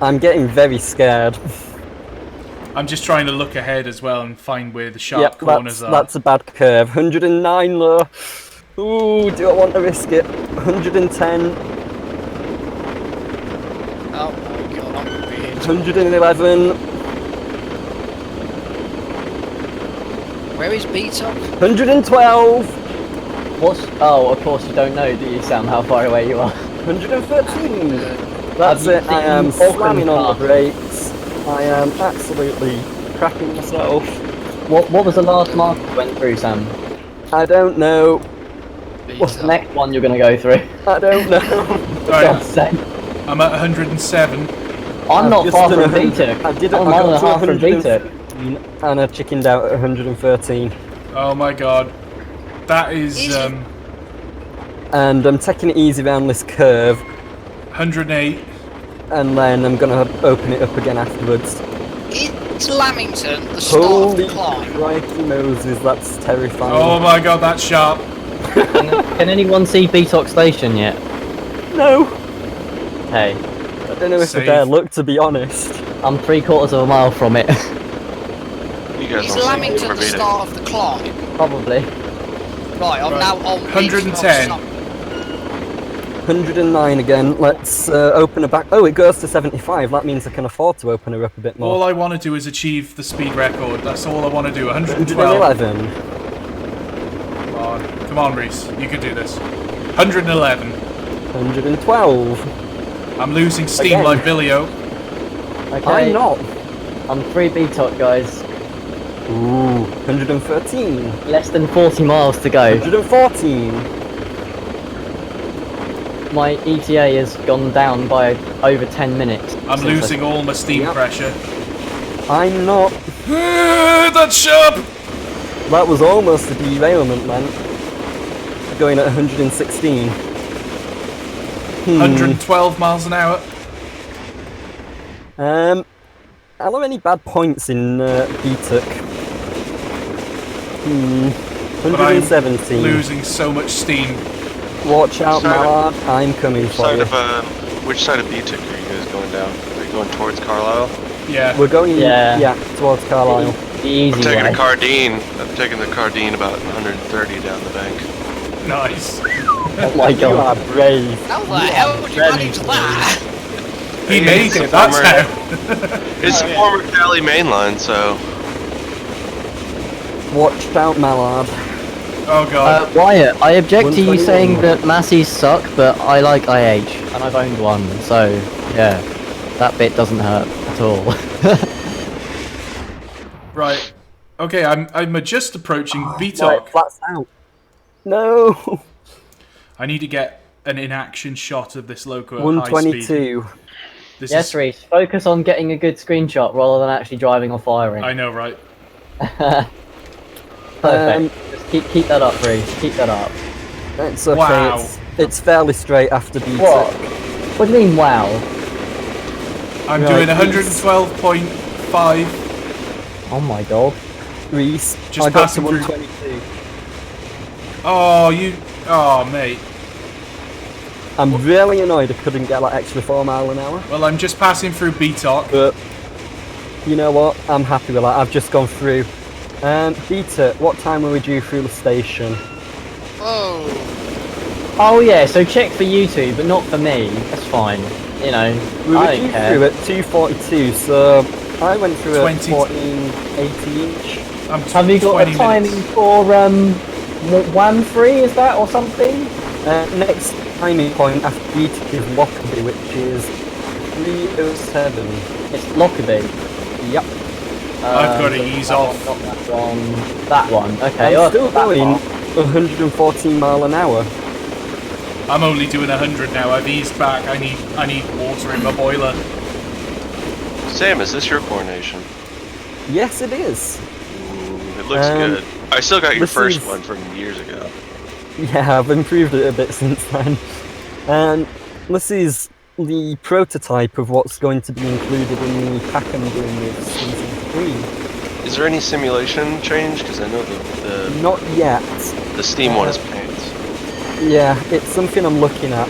I'm getting very scared. I'm just trying to look ahead as well and find where the sharp corners are. That's a bad curve. 109 though. Ooh, do I want to risk it? 110. Oh my god, I'm gonna be hit. 111. Where is Beattock? 112. What's? Oh, of course you don't know, do you, Sam, how far away you are? 113. That's it. I am slamming on the brakes. I am absolutely cracking myself. What was the last mark you went through, Sam? I don't know. What's the next one you're going to go through? I don't know. For God's sake. I'm at 107. I'm not far from Beattock. I did it. I'm I more got than to half from Beattock. 115 and I chickened out at 113. Oh my god. That is And I'm taking it easy around this curve. 108. And then I'm gonna open it up again afterwards. It's Lamington, the start of Holy the climb. crikey Moses, that's terrifying. Oh my god, that's sharp. Can anyone see Beattock Station yet? No! Hey, I don't know if Save. I dare look, to be honest. I'm 3/4 of a mile from it. You guys Is don't Lamington see the me for start of the climb? Probably. Right, I'm now on 110. 109 again. Let's open her back. Oh, it goes to 75. That means I can afford to open her up a bit more. All I want to do is achieve the speed record. That's all I want to do. 112. 111. Come on, Reese. You can do this. 111. 112. I'm losing steam Again. like Billio. Okay. I'm not. I'm 3 Beattock, guys. Ooh, 113. Less than 40 miles to go. 114. My ETA has gone down by over 10 minutes. I'm losing all my steam pressure. I'm not. That's sharp! That was almost a derailment then. Going at 116. 112 miles an hour. Are there any bad points in Beattock? 117. Losing so much steam. Watch out, Mallard. I'm coming for you. Which side of Beattock are you guys going down? Are you going towards Carlisle? Yeah. We're going towards Carlisle. The easy I'm taking way. the Cardine. I'm taking the Cardine about 130 down the bank. Nice. Oh my You are god. brave. How the hell would you manage that? He made it, that's how. It's a former Cali mainline, so... Watch out, Mallard. Oh god. Wyatt, I object to you 121. saying that Massies suck, but I like IH, and I've owned one, so yeah, that bit doesn't hurt at all. Right. Okay, I'm just approaching Right, Beattock. flats out. No. I need to get an in-action shot of this loco at high speed. 122. This Yes, is... Reese, focus on getting a good screenshot rather than actually driving or firing. I know, right? Perfect. Just keep that up, Reese. Keep that up. It's okay. Wow. It's fairly straight after Beattock. What? What do you mean, wow? I'm Right, doing 112.5. Oh my god. Reese, Just I got to passing through. 122. Oh, you... Oh, mate. I'm really annoyed I couldn't get that extra 4 mile an hour. Well, I'm just passing through Beattock. But you know what? I'm happy with that. I've just gone through. Peter, what time were we due through the station? Oh. Oh yeah, so check for you two, but not for me. That's fine. You know, We were I due don't care. through at 2:42, so I went through 20. at 14:80 each. I'm Have you got 20 a timing minutes. for 1-3? Is that or something? Next timing point after Beattock is Lockerbie, which is 3:07. It's Lockerbie. Yep. I've got to ease that off. One, not that one. That one. Okay. I'm still that going far. 114 mile an hour. I'm only doing 100 now. I've eased back. I need water in my boiler. Sam, is this your coronation? Yes, it is. Ooh, it looks Um, good. I still got your this first is- one from years ago. Yeah, I've improved it a bit since then. This is the prototype of what's going to be included in the pack I'm doing with Season 3. Is there any simulation change? Because I know Not yet. the Steam one is paints. Yeah, it's something I'm looking at.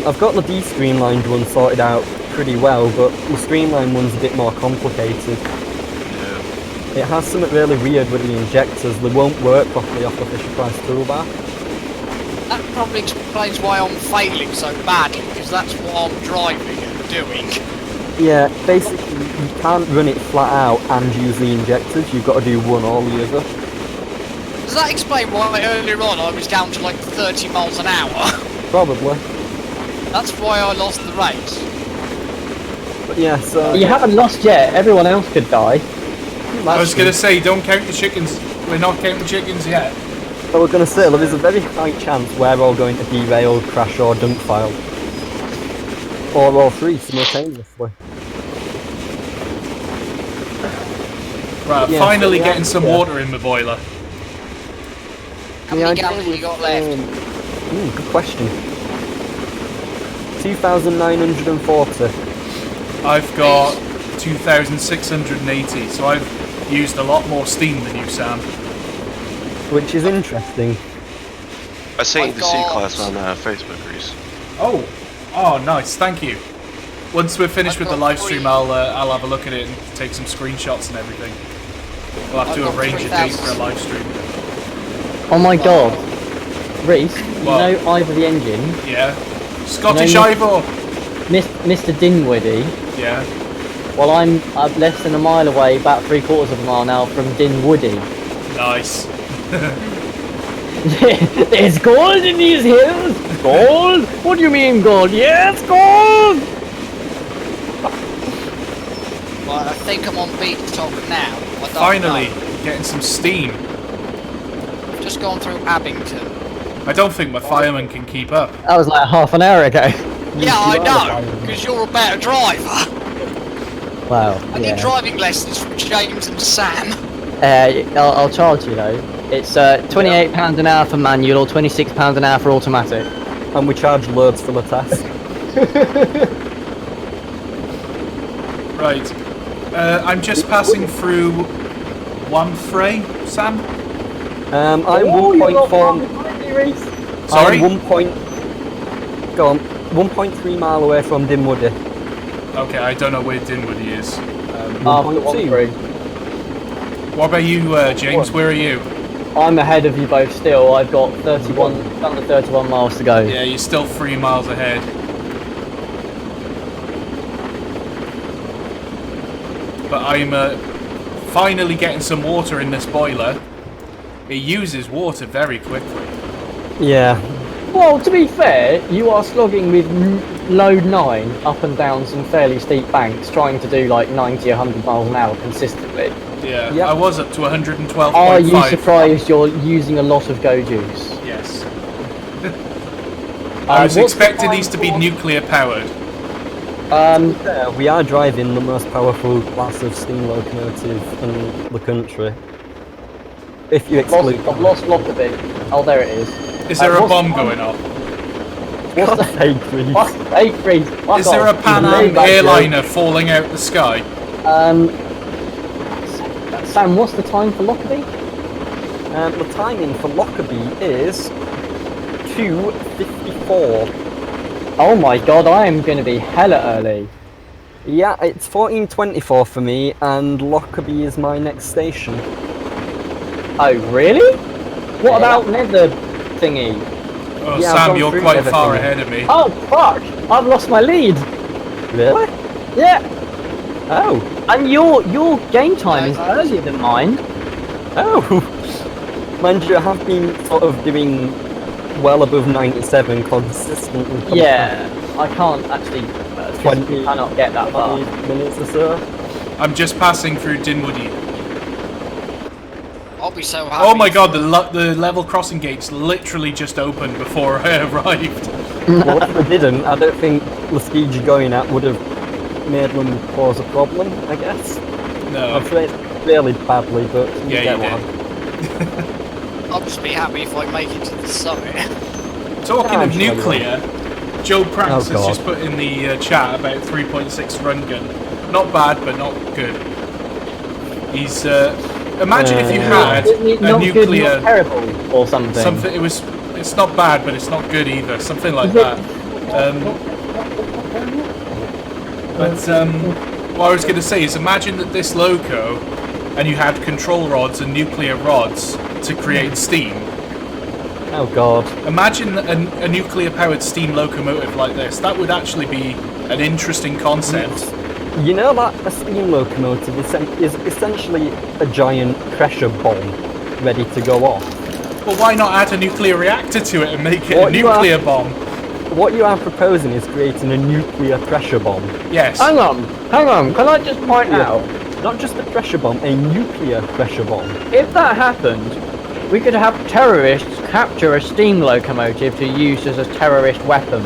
I've got the de-streamlined one sorted out pretty well, but the streamlined one's a bit more complicated. Yeah. It has something really weird with the injectors. They won't work properly off the Fisher-Price toolbar. That probably explains why I'm failing so badly, because that's what I'm driving and doing. Yeah, basically you can't run it flat out and use the injectors. You've got to do one or the other. Does that explain why earlier on I was down to like 30 miles an hour? Probably. That's why I lost the race. But yeah, so... You haven't lost yet. Everyone else could die. I was going to say, don't count the chickens. We're not counting chickens yet. I was going to say, there is a very high chance we're all going to derail, crash or dump file. Or all three simultaneously. Right, Yeah, finally so getting some yeah. water in my boiler. How many gallons have you got left? Good question. 2,940. I've got 2,680, so I've used a lot more steam than you, Sam. Which is interesting. I sent you the got- C-Class on Facebook, Reese. Oh, nice, thank you. Once we're finished with the live stream, I'll have a look at it and take some screenshots and everything. We'll have I've to got arrange a date 3,000. for a live stream. Oh my god. Reese, you What? know Ivor the Engine? Yeah. Scottish No, Ivor! Mr. Dinwoody? Yeah. Well, I'm less than a mile away, about 3/4 of a mile now from Dinwoody. Nice. There's gold in these hills! Gold? What do you mean gold? Yes, gold! Right, I think I'm on Beattock now. I don't Finally, know. getting some steam. I've just gone through Abington. I don't think my fireman can keep up. That was like half an hour ago. Yeah, I know, because you're a better driver. Wow. I need driving lessons from James and Sam. I'll charge you though. It's £28 an hour for manual or £26 an hour for automatic. And we charge loads for the test. Right. I'm just passing through one fray, Sam? I'm Oh, 1.4... Sorry? I'm 1.3 mile away from Dinwoody. Okay, I don't know where Dinwoody is. After 1.2. 1-3. What about you, James? Where are you? I'm ahead of you both still. I've got 31 miles to go. Yeah, you're still 3 miles ahead. But I'm finally getting some water in this boiler. It uses water very quickly. Yeah. Well, to be fair, you are slogging with load 9 up and down some fairly steep banks, trying to do like 90, 100 miles an hour consistently. Yeah, Yep. I was up to 112.5. Are you surprised you're using a lot of go juice? Yes. I was expecting these to be nuclear powered. We are driving the most powerful class of steam locomotive in the country. If you exclude... I've lost Lockerbie. Oh, there it is. Is there a bomb going off? What's the egg freeze? Egg freeze. Is there a Pan Am airliner falling out the sky? Sam, what's the time for Lockerbie? The timing for Lockerbie is 2:54. Oh my god, I am going to be hella early. Yeah, it's 14:24 for me, and Lockerbie is my next station. Oh, really? What about Nether thingy? Oh, Yeah, Sam, you're quite far ahead of me. Oh, fuck! I've lost my lead! Really? Yeah! Oh. And your game time is earlier than mine. Oh. Mind you, I have been sort of doing well above 97 consistently. Yeah, I can't actually... 20 cannot get that far. minutes or so. I'm just passing through Dinwoody. I'll be so happy. Oh my god, the level crossing gates literally just opened before I arrived. Well, if they didn't, I don't think the speed you're going at would have made them cause a problem, I guess. No. I've played really badly, but you Yeah, get you one. I'll just be happy if I make it to the summit. Talking of I'm sure you nuclear, Joe Prance Oh, has God. just put in the chat about 3.6 run gun. Not bad, but not good. He's imagine if you had Isn't it a not nuclear good, not terrible, or something? It's not bad, but it's not good either. Something like that. What I was going to say is, imagine that this loco, and you had control rods and nuclear rods to create steam. Oh god. Imagine a nuclear-powered steam locomotive like this. That would actually be an interesting concept. You know that a steam locomotive is essentially a giant pressure bomb ready to go off. Well, why not add a nuclear reactor to it and make it a nuclear bomb? What you are proposing is creating a nuclear pressure bomb. Yes. Hang on, can I just point out? Not just a pressure bomb, a nuclear pressure bomb. If that happened, we could have terrorists capture a steam locomotive to use as a terrorist weapon.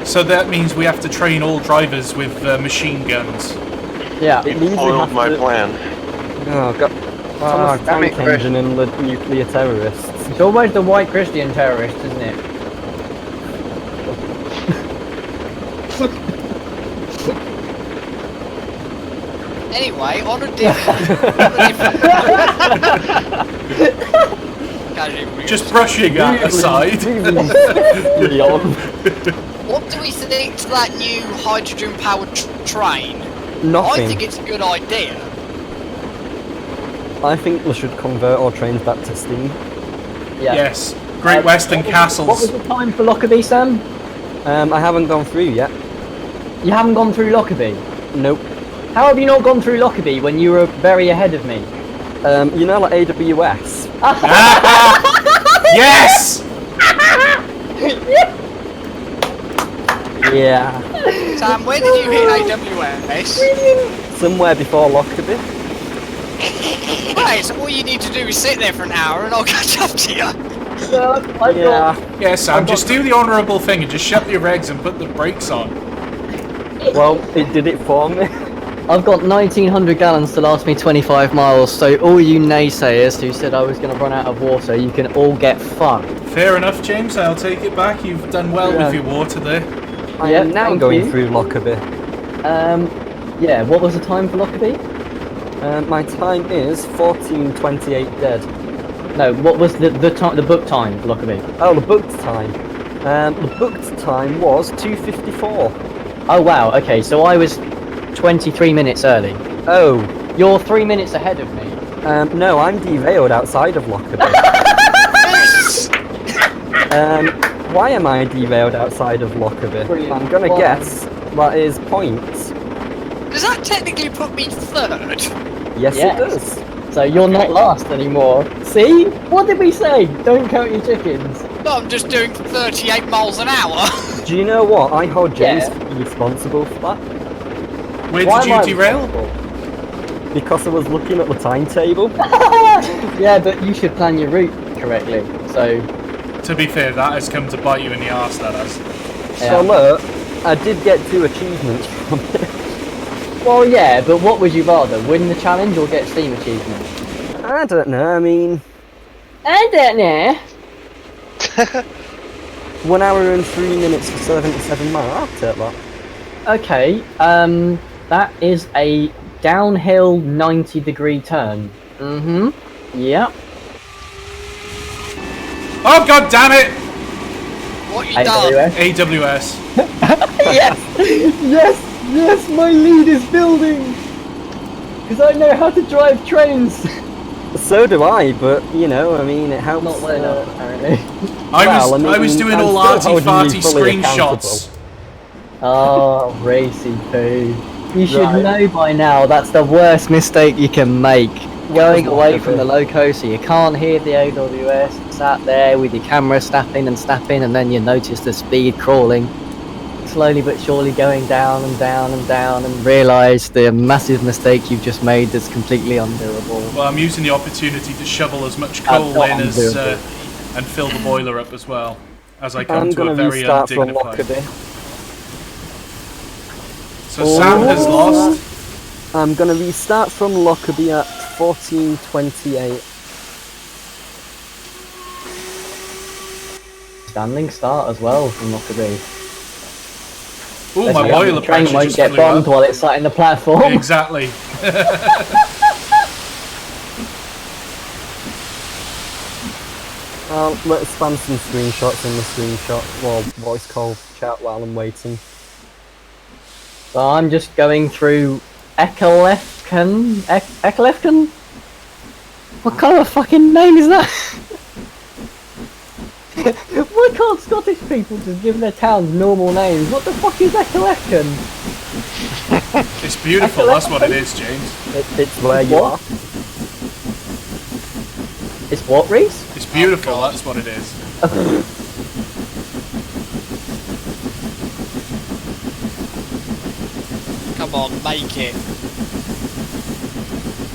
So that means we have to train all drivers with machine guns. Yeah. You foiled my plan. Oh god. Oh, Thomas damn it, Tank Chris. Engine and the nuclear terrorists. It's always the white Christian terrorists, isn't it? Anyway, on a different... Just brushing that aside. What do we think to that new hydrogen-powered train? Nothing. I think it's a good idea. I think we should convert our trains back to steam. Yeah. Yes. Great Western What Castles. was the time for Lockerbie, Sam? I haven't gone through yet. You haven't gone through Lockerbie? Nope. How have you not gone through Lockerbie when you were very ahead of me? You know, like AWS. Yes! Yeah. Sam, when did you hit AWS? Somewhere before Lockerbie. Right, so all you need to do is sit there for an hour and I'll catch up to you. Yeah. Yes, Sam, just do the honourable thing and just shut your legs and put the brakes on. Well, it did it for me. I've got 1,900 gallons to last me 25 miles, so all you naysayers who said I was going to run out of water, you can all get fucked. Fair enough, James. I'll take it back. You've done well with your water there. I am now going through Lockerbie. Yeah, what was the time for Lockerbie? My time is 14:28 dead. No, what was the book time for Lockerbie? Oh, the booked time. The booked time was 2:54. Oh wow, okay, so I was 23 minutes early. Oh, You're 3 minutes ahead of me. No, I'm derailed outside of Lockerbie. Why am I derailed outside of Lockerbie? Brilliant. I'm gonna guess that is points. Does that technically put me third? Yes, it does. So you're not last anymore. See? What did we say? Don't count your chickens. No, I'm just doing 38 miles an hour. Do you know what? I hold James responsible for that. Where Why did am I you derail? responsible? Because I was looking at the timetable. Yeah, but you should plan your route correctly. So. To be fair, that has come to bite you in the arse, that has. Yeah. So look, I did get 2 achievements from it. Well, yeah, but what would you rather? Win the challenge or get Steam achievement? I don't know, I mean... I don't know. 1 hour and 3 minutes for 77 miles, I'll take that. Okay, that is a downhill 90-degree turn. Mm-hmm. Yep. Oh, god damn it! What you done? AWS. Yes! Yes! Yes, my lead is building! Because I know how to drive trains! So do I, but, you know, I mean, it helps... Not well enough, apparently. I was doing I'm all still holding arty-farty you fully screenshots. Oh, racy poo. You should Right. know by now that's the worst mistake you can make. Going away from the loco so you can't hear the AWS, sat there with your camera snapping, and then you notice the speed crawling. Slowly but surely going down and down and down, and realise the massive mistake you've just made that's completely undoable. Well, I'm using the opportunity to shovel as much coal not in as undoable. and fill the boiler up as well, as I come I'm to a gonna very restart from undignified. Lockerbie. So Sam has lost. I'm gonna restart from Lockerbie at 14:28. Standing start as well from Lockerbie. Oh, my boiler The train pressure won't just get flew bombed up. while it's sat in the platform. Exactly. Let's spam some screenshots in the screenshot, voice call chat while I'm waiting. So I'm just going through Ekelefken? What kind of a fucking name is that? Why can't Scottish people just give their towns normal names? What the fuck is Ekelefken? It's beautiful, that's what it is, James. It's where you are. It's what, Reese? It's beautiful, that's what it is. Come on, make it.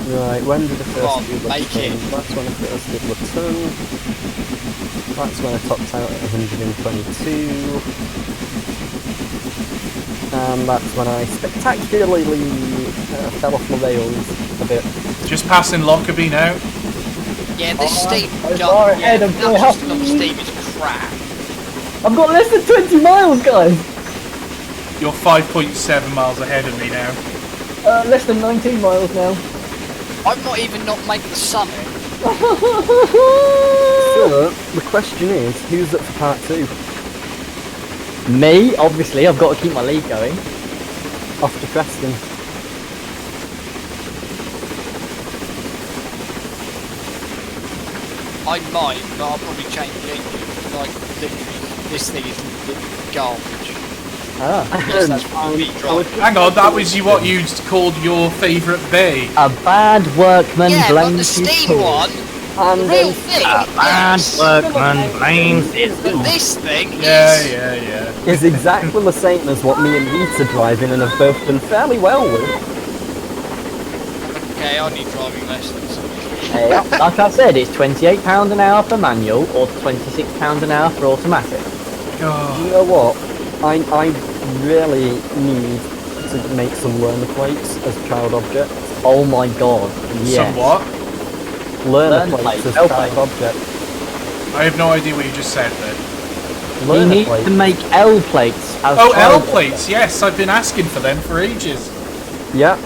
Right, when did the Come on, first do make it. That's when I first did Laton. That's when I topped out at 122. And that's when I spectacularly fell off the rails a bit. Just passing Lockerbie now. Yeah, this steam I'm jump, far ahead, I'm so adjusting on happy. steam is crap. I've got less than 20 miles, guys! You're 5.7 miles ahead of me now. Less than 19 miles now. I'm not even making the summit. So, the question is, who's up for part 2? Me, obviously, I've got to keep my lead going. Off to Preston. I might, but I'll probably change it. Like, literally, this thing is garbage. Ah. Yes, that's me driving. Hang on, that was what you called your favourite bay. A bad workman Yeah, but the blames his steam tool. one, And the real thing, yes. workman blames his But this thing Yeah, is... yeah. is exactly the same as what me and Rita driving and have both done fairly well with. Okay, I need driving lessons. Hey, like I said, it's £28 an hour for manual or £26 an hour for automatic. Oh, You know what? I really need to make some learner plates as child objects. Oh my god, yes. somewhat. Learner Learner plates plates, as okay. child objects. I have no idea what you just said there. You Learner need plates. to make L plates as Oh, child L plates, yes, I've been asking for them for ages. Yeah.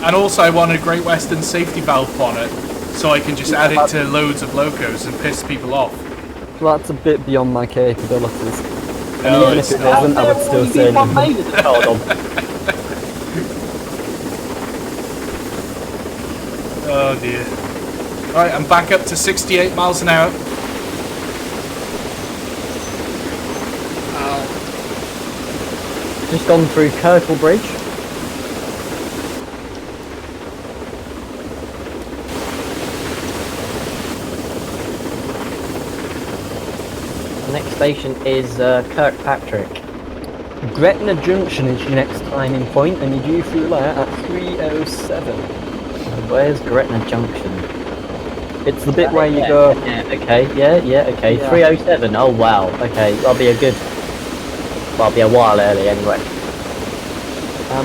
And also I want a Great Western safety valve bonnet, so I can just add it to loads of locos and piss people off. Well, that's a bit beyond my capabilities. No, And even it's if it not. wasn't, I would still say no. made as a child object. Oh, Oh dear. Right, I'm back up to 68 miles an hour. Just gone through Kirtle Bridge. The next station is Kirkpatrick. Gretna Junction is your next timing point, and you're due through there at 3:07. Where's Gretna Junction? It's the bit where you go... Yeah, okay, okay. Yeah. 3:07, oh wow, okay. That'll be a while early anyway.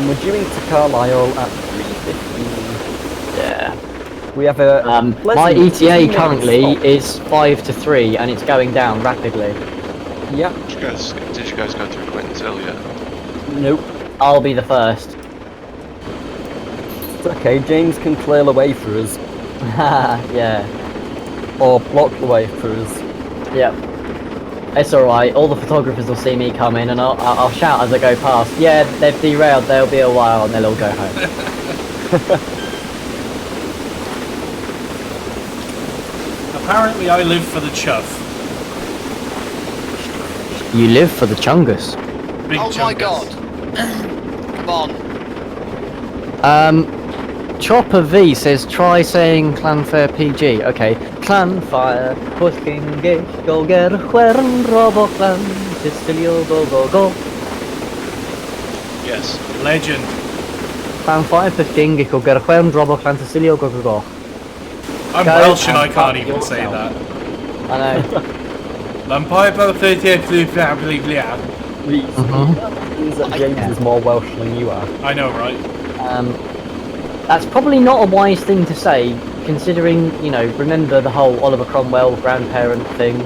We're due into Carlisle at 3:15. Yeah. We have a... my ETA currently is 5 to 3, and it's going down rapidly. Yeah. Did you guys go through Quentin's Hill yet? Nope. I'll be the first. It's okay, James can clear the way for us. Yeah. Or block the way for us. Yep. It's alright, all the photographers will see me come in and I'll shout as I go past, yeah, they've derailed, they'll be a while, and they'll all go home. Apparently I live for the chuff. You live for the chungus. Big Oh my god. Come on. Chopper V says try saying Clanfire PG. Okay. Clanfire, Pushkingish, go get a Huern, Roboclan, Sicilio, go go go. Yes. Legend. Clanfire, Pushkingish, go get a Huern, Roboclan, Sicilio, go go go. I'm Go Welsh and I and can't fuck even say yourself. that. I know. Lampire 30 Please. That means that James is more Welsh than you are. I know, right? That's probably not a wise thing to say, considering, you know, remember the whole Oliver Cromwell grandparent thing.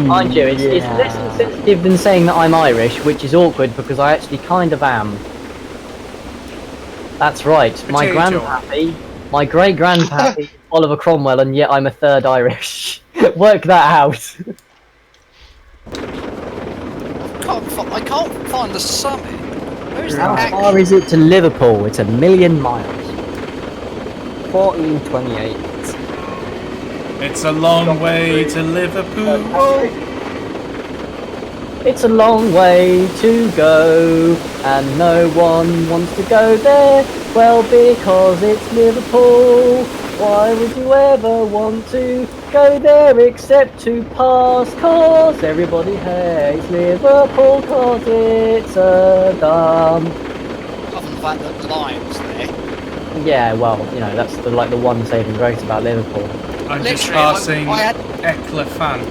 Mind you, it's less insensitive than saying that I'm Irish, which is awkward because I actually kind of am. That's right, my grandpappy, my great grandpappy, Oliver Cromwell, and yet I'm a third Irish. Work that out. I can't find the summit. Where is How that? far is it to Liverpool? It's 1,000,000 miles. 1428. It's a long way to Liverpool. It's a long way to go, and no one wants to go there. Well, because it's Liverpool. Why would you ever want to go there except to pass? Cause everybody hates Liverpool, cause it's a dumb. Other than the fact that the lion's there. Yeah, well, you know, that's the one saving grace about Liverpool. I'm just Literally, passing I had- Ecclefan.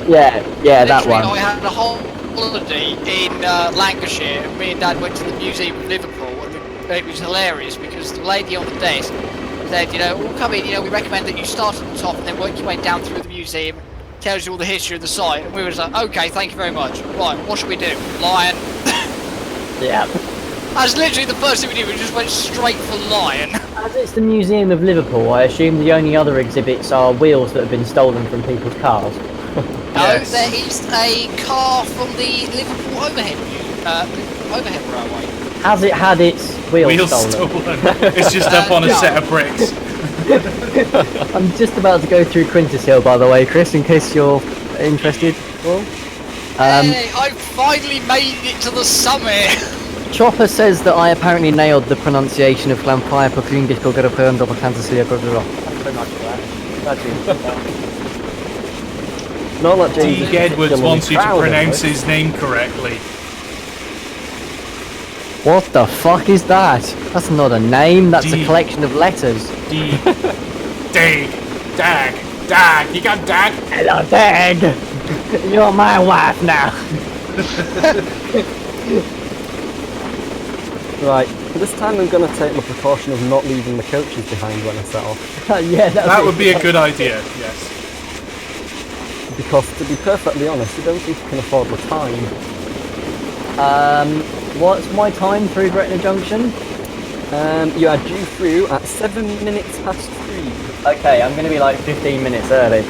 Yeah, that Literally, one. I had a whole holiday in Lancashire, and me and Dad went to the Museum of Liverpool, and it was hilarious because the lady on the desk said, you know, we'll come in, you know, we recommend that you start at the top and then work your way down through the museum, tells you all the history of the site, and we were just like, okay, thank you very much. Right, what should we do? Lion. Yeah. That's literally the first thing we did, we just went straight for lion. As it's the Museum of Liverpool, I assume the only other exhibits are wheels that have been stolen from people's cars. Yes. No, there is a car from the Liverpool overhead railway. Has it had its wheels stolen? It's just up on a set of bricks. I'm just about to go through Quintus Hill, by the way, Chris, in case you're interested. Hey, I finally made it to the summit! Chopper says that I apparently nailed the pronunciation of Clanfire, Thanks very much for that. Not that James D. is Edwards wants you to proud of pronounce it. his name correctly. What the fuck is that? That's not a name, that's D. a collection of letters. D. Dag. Dag. Dag. You got Dag? Hello, Dag! You're my wife now. Right, this time I'm going to take the precaution of not leaving the coaches behind when I set off. Yeah, That would be a good idea, yes. Because, to be perfectly honest, I don't think I can afford the time. What's my time through Gretna Junction? You are due through at 7 minutes past 3. Okay, I'm gonna be like 15 minutes early.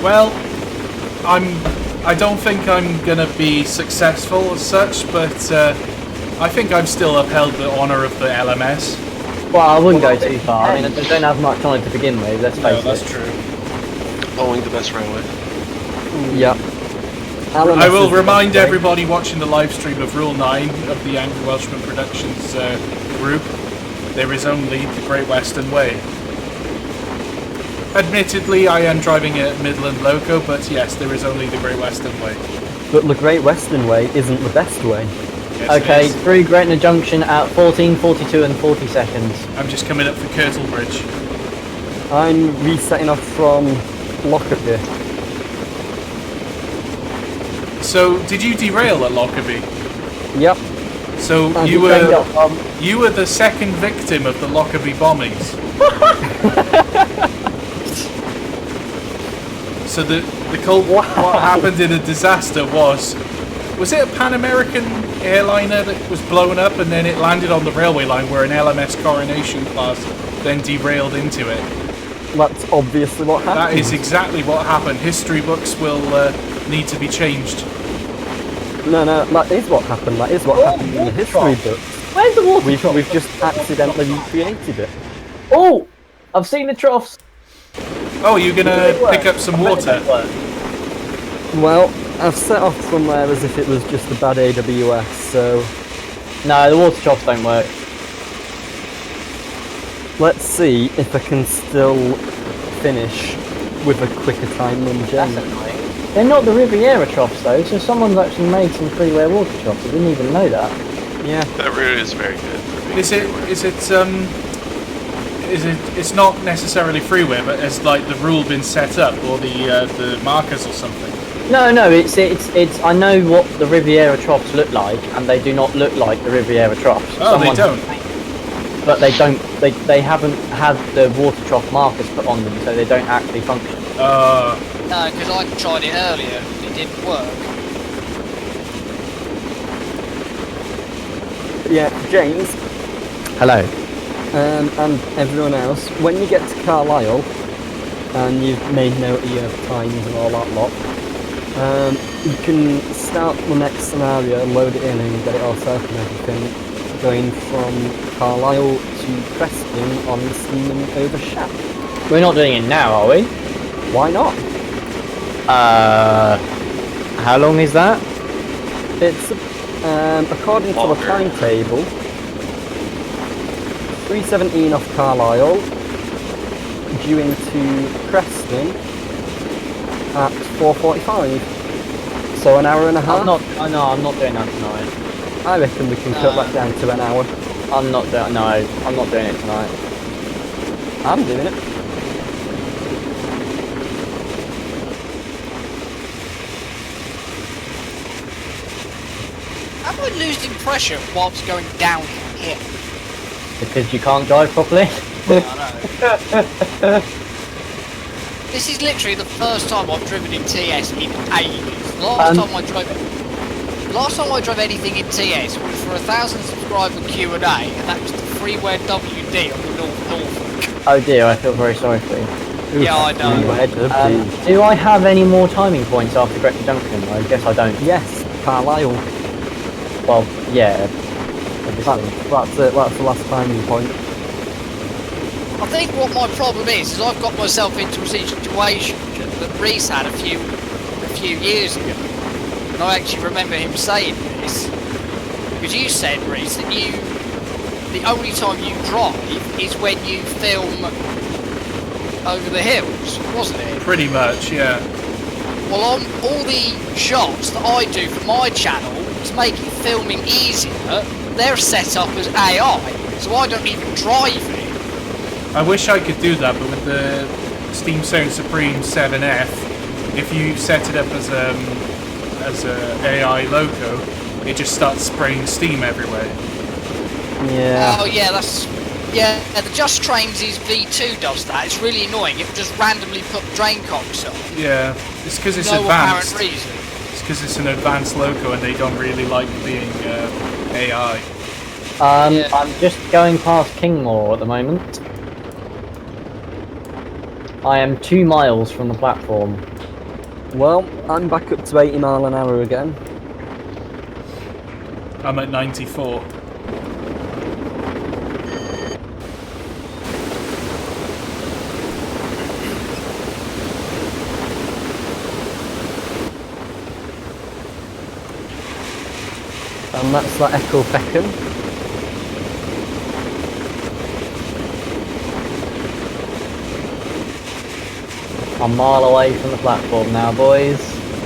Well, I'm I don't think I'm gonna be successful as such, but I think I've still upheld the honour of the LMS. Well, I wouldn't go too far. I mean, I don't have much on it to begin with. Let's face it. No, that's true. Owning the best railway. Yep. I will remind everybody watching the live stream of Rule 9 of the Angry Welshman Productions group. There is only the Great Western Way. Admittedly, I am driving a Midland Loco, but yes, there is only the Great Western Way. But the Great Western Way isn't the best way. Yes, okay, through Gretna Junction at 14, 42 and 40 seconds. I'm just coming up for Kirtle Bridge. I'm resetting off from Lockerbie. So, did you derail at Lockerbie? Yep. So you were the second victim of the Lockerbie bombings. So what happened in a disaster was it a Pan American airliner that was blown up and then it landed on the railway line where an LMS Coronation class then derailed into it? That's obviously what happened. That is exactly what happened. History books will need to be changed. No, that is what happened. That is what happened in the history books. Where's the water trough? We've just accidentally recreated it. Oh! I've seen the troughs. Oh, you're gonna pick up some water? Well, I've set off from there as if it was just a bad AWS, so... No, the water troughs don't work. Let's see if I can still finish with a quicker time than Jen. That's annoying. They're not the Riviera troughs though, so someone's actually made some freeware water troughs. I didn't even know that. Yeah. That route is very good. It's not necessarily freeware, but has like the rule been set up or the markers or something? No, it's I know what the Riviera troughs look like, and they do not look like the Riviera troughs. Oh, they don't. But they don't. They haven't had the water trough markers put on them, so they don't actually function. No, because I tried it earlier. It didn't work. Yeah, James. Hello. And everyone else, when you get to Carlisle, and you've made note of your times and all that lot, you can start the next scenario, load it in and get it all set up and everything, going from Carlisle to Preston on the steaming over shaft. We're not doing it now, are we? Why not? How long is that? It's, according to the timetable, 3:17 off Carlisle, due into Preston at 4:45. So an hour and a half. I'm not doing that tonight. I reckon we can cut that down to an hour. I'm not doing it tonight. I'm doing it. Am I losing pressure whilst going down here? Because you can't drive properly? I know. This is literally the first time I've driven in TS in ages. Last time I drove anything in TS was for 1,000 subscriber Q&A, and that was the freeware WD on the Norfolk. Oh dear, I feel very sorry for you. Yeah, I know. Do I have any more timing points after Gretna Junction? I guess I don't. Yes, Carlisle. Well, yeah. That's the last timing point. I think what my problem is I've got myself into a situation that Reese had a few years ago. And I actually remember him saying this. Because you said, Reese, that the only time you drive is when you film over the hills, wasn't it? Pretty much, yeah. Well, on all the shots that I do for my channel, to make it filming easier, they're set up as AI, so I don't even drive it. I wish I could do that, but with the Steam Sound Supreme 7F, if you set it up as a AI loco, it just starts spraying steam everywhere. Yeah. Oh yeah, the Just Trains' V2 does that. It's really annoying. It will just randomly put drain cocks on. Yeah, it's because it's no advanced. apparent reason. It's because it's an advanced loco and they don't really like being AI. I'm just going past Kingmore at the moment. I am 2 miles from the platform. Well, I'm back up to 80 mile an hour again. I'm at 94. And that's that Echo Beacon. I'm a mile away from the platform now, boys.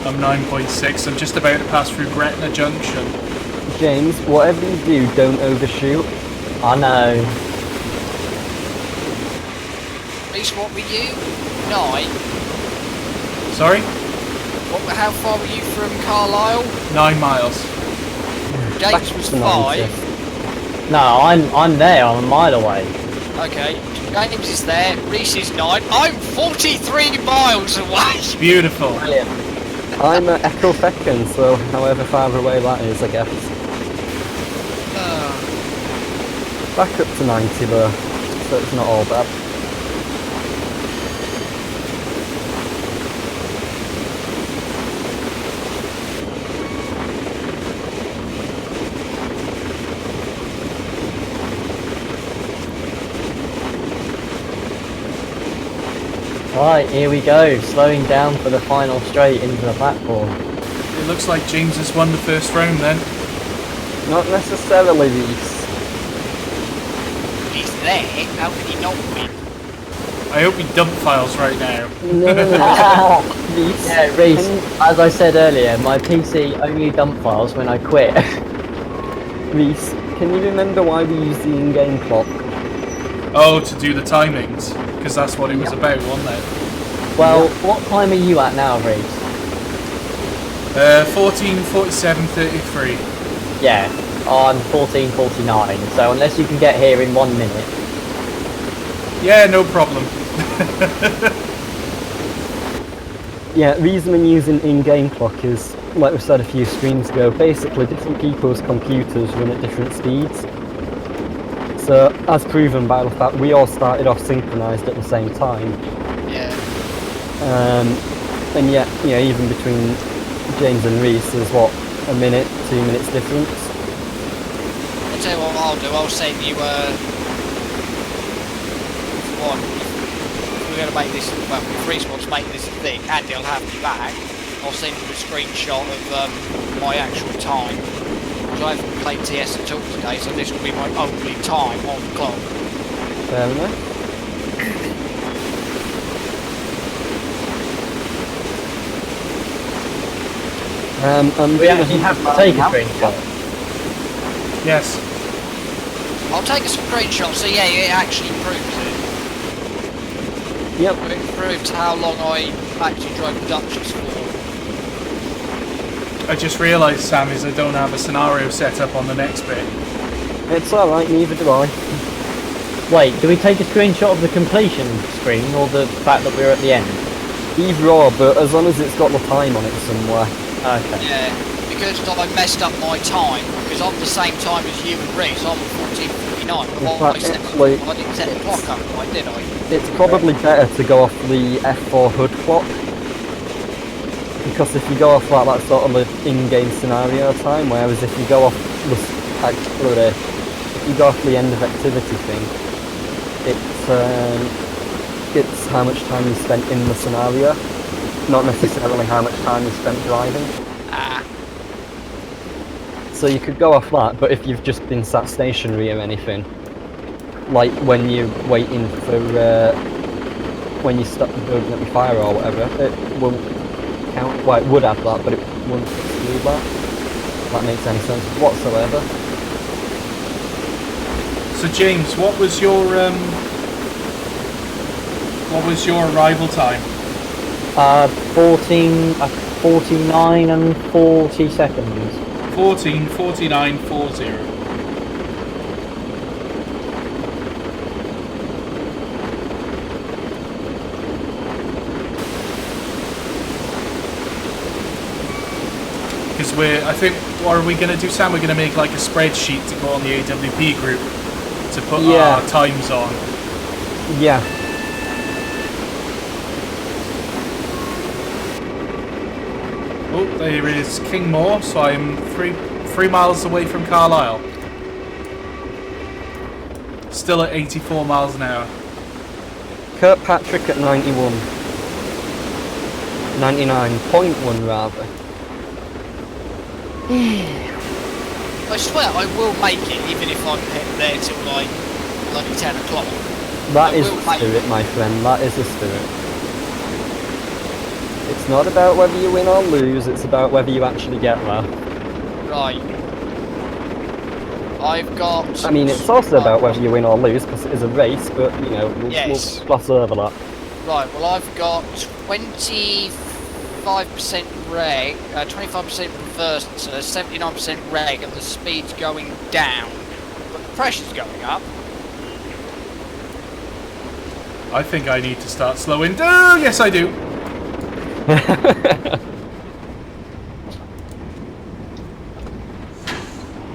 I'm 9.6. I'm just about to pass through Gretna Junction. James, whatever you do, don't overshoot. I know. Reese, what were you? 9? Sorry? How far were you from Carlisle? 9 miles. James was 5. No, I'm there. I'm a mile away. Okay, James is there. Reese is 9. I'm 43 miles away. Beautiful. Brilliant. I'm at Echo Beacon, so however far away that is, I guess. Back up to 90 though, so it's not all bad. Right, here we go. Slowing down for the final straight into the platform. It looks like James has won the first round then. Not necessarily these. He's there. How can he not win? I hope he dump files right now. No. These. Yeah, Reese, as I said earlier, my PC only dump files when I quit. Reese, can you remember why we use the in-game clock? Oh, to do the timings, because that's what it was about, wasn't it? Well, what time are you at now, Reese? 14:47:33. Yeah, I'm 14:49, so unless you can get here in 1 minute. Yeah, no problem. Yeah, the reason I'm using in-game clock is, like we said a few streams ago, basically different people's computers run at different speeds. So, as proven by the fact we all started off synchronised at the same time. Yeah. And yet, you know, even between James and Reese, there's what, a minute, 2 minutes difference? I'll tell you what I'll do. I'll send you one. If we're going to make this, well, if Reese wants to make this a thing, and he'll have me back, I'll send you a screenshot of my actual time. Because I haven't played TS at all today, so this will be my only time on the clock. Fair enough. We actually have to take a screenshot. Yes. I'll take a screenshot, so yeah, it actually proves it. Yep. It proves how long I actually drove the Duchess for. I just realised, Sam, is I don't have a scenario set up on the next bit. It's alright, neither do I. Wait, do we take a screenshot of the completion screen or the fact that we're at the end? Either or, but as long as it's got the time on it somewhere. Okay. Yeah, because I messed up my time, because I'm the same time as you and Reese, I'm 14:49. Well, I didn't set the clock up, right, did I? It's probably better to go off the F4 HUD clock. Because if you go off like that sort of the in-game scenario time, whereas if you go off the end of activity thing, it's how much time you spent in the scenario, not necessarily how much time you spent driving. Ah. So you could go off that, but if you've just been sat stationary or anything, like when you're waiting for when you stop building up your fire or whatever, it won't count. Well, it would have that, but it wouldn't exclude that. If that makes any sense whatsoever. So James, what was your arrival time? 49 and 40 seconds. 14:49:40. Because I think, what are we going to do, Sam? We're going to make like a spreadsheet to go on the AWP group to put our times on. Yeah. Oh, there is Kingmore, so I'm 3 miles away from Carlisle. Still at 84 miles an hour. Kirkpatrick at 91. 99.1 rather. I swear I will make it, even if I'm there till like bloody 10 o'clock. That is the spirit, my friend. That is the spirit. It's not about whether you win or lose, it's about whether you actually get there. Right. I've got... I mean, it's also about whether you win or lose, because it is a race, but, you know, we'll gloss over that. Right, well I've got 25% reg, 25% reverse, 79% reg, and the speed's going down, but the pressure's going up. I think I need to start slowing down. Yes, I do.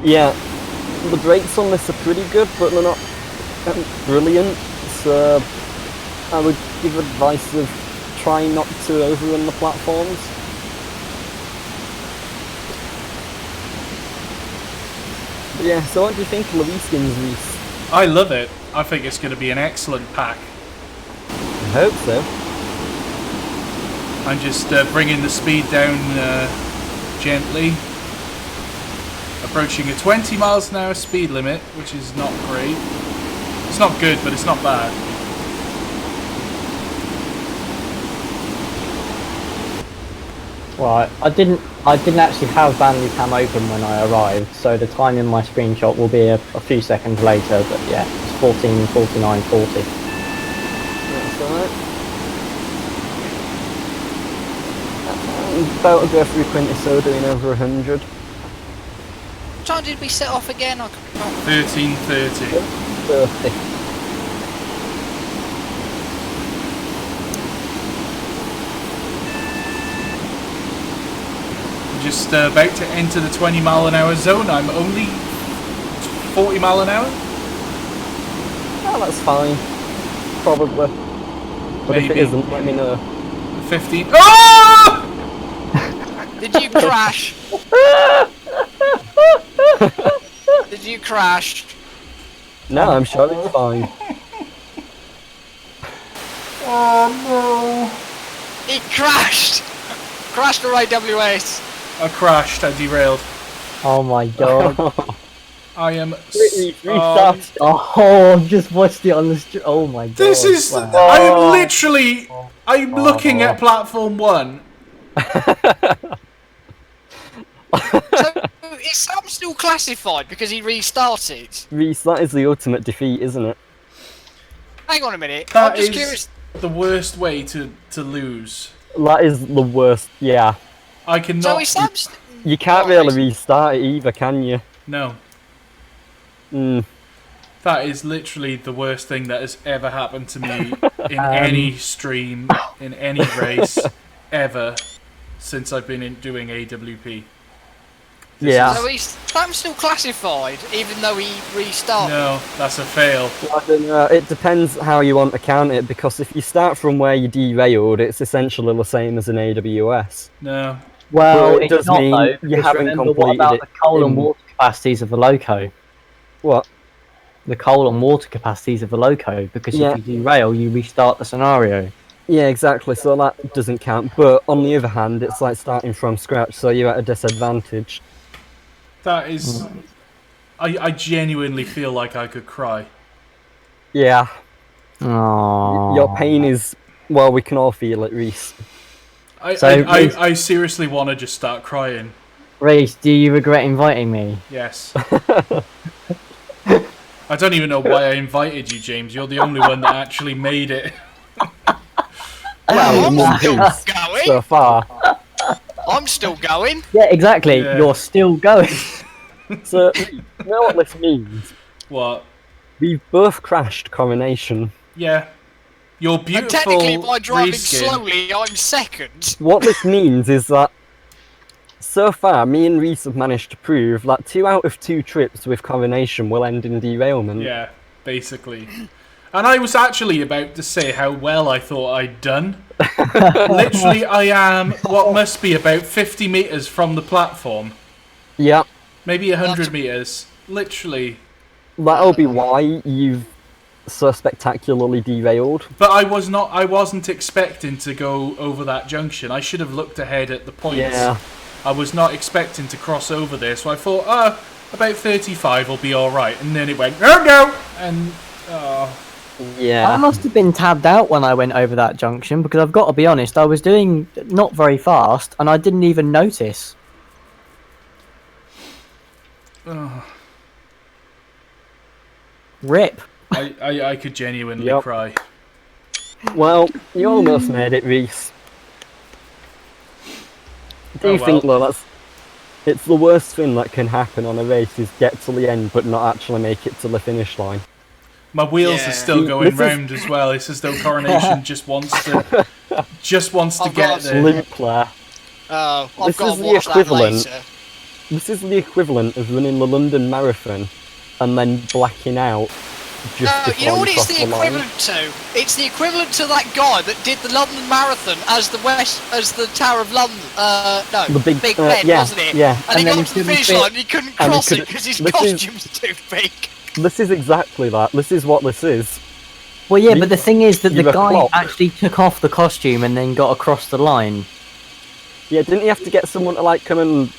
Yeah, the brakes on this are pretty good, but they're not brilliant, so I would give advice of trying not to overrun the platforms. But yeah, so what do you think of Lewiskin's race? I love it. I think it's going to be an excellent pack. I hope so. I'm just bringing the speed down gently. Approaching a 20 miles an hour speed limit, which is not great. It's not good, but it's not bad. Right, I didn't actually have Bandicam open when I arrived, so the time in my screenshot will be a few seconds later, but yeah, it's 14:49:40. That's alright. I'm about to go through Quintessó doing over 100. What time did we set off again? I can't... 13:30. 30. Just about to enter the 20 mile an hour zone. I'm only 40 mile an hour. Oh, that's fine. Probably. But Maybe. if it isn't, let me know. 15. Oh! Did you crash? Did you crash? No, I'm sure it's fine. Oh He crashed! Crashed the AWS. no! I crashed. I derailed. Oh my god. I am. Restart. Oh, I've just watched it on the street. Oh my god. This is. Wow. I'm literally. I'm looking at platform 1. So, is Sam still classified because he restarted? Reese, that is the ultimate defeat, isn't it? Hang on a minute. That I'm just is curious. the worst way to lose. That is the worst, yeah. I cannot. So is Sam You can't really restart it either, can you? No. Mm. That is literally the worst thing that has ever happened to me in any stream, in any race, ever, since I've been doing AWP. Yeah. So Sam's still classified, even though he restarted? No, that's a fail. I don't know, it depends how you want to count it, because if you start from where you derailed, it's essentially the same as an AWS. No. Well, But it it's does not mean though, you because haven't remember what completed about it the coal and in- water capacities of the loco? What? The coal and water capacities of the loco, because Yeah. if you derail, you restart the scenario. Yeah, exactly, so that doesn't count. But on the other hand, it's like starting from scratch, so you're at a disadvantage. That is... I genuinely feel like I could cry. Yeah. Aww. Your pain is... Well, we can all feel it, Reese. I seriously want to just start crying. Reese, do you regret inviting me? Yes. I don't even know why I invited you, James. You're the only one that actually made it. Well, I'm one still piece going. so far. I'm still going. Yeah, exactly. Yeah. You're still going. So, you know what this means? What? We've both crashed Coronation. Yeah. Your And beautiful technically, by driving reskin. slowly, I'm second. What this means is that so far, me and Reese have managed to prove that 2 out of 2 trips with Coronation will end in derailment. Yeah, basically. And I was actually about to say how well I thought I'd done. Literally, I am what must be about 50 metres from the platform. Yeah. Maybe 100 metres. Literally. That'll be why you've so spectacularly derailed. But I wasn't expecting to go over that junction. I should have looked ahead at the points. Yeah. I was not expecting to cross over there, so I thought, about 35 will be alright. And then it went, no! And, Yeah. I must have been tabbed out when I went over that junction, because I've got to be honest, I was doing not very fast, and I didn't even notice. Rip. I could genuinely cry. Well, you almost made it, Reese. Do you think, though, it's the worst thing that can happen on a race is get to the end but not actually make it to the finish line? My wheels are still going round as well. It's as though Coronation just wants to get there. Limp there. I've got to watch that later. This is the equivalent of running the London Marathon and then blacking out just before you know what you it's cross the line. equivalent to? It's the equivalent to that guy that did the London Marathon as the Tower of London. No, the Big Ben, yeah, wasn't it? Yeah. And he got to the finish line and he couldn't cross it because his costume's too big. This is exactly that. This is what this is. Well, yeah, but the thing is that the guy actually took off the costume and then got across the line. Yeah, didn't he have to get someone to come and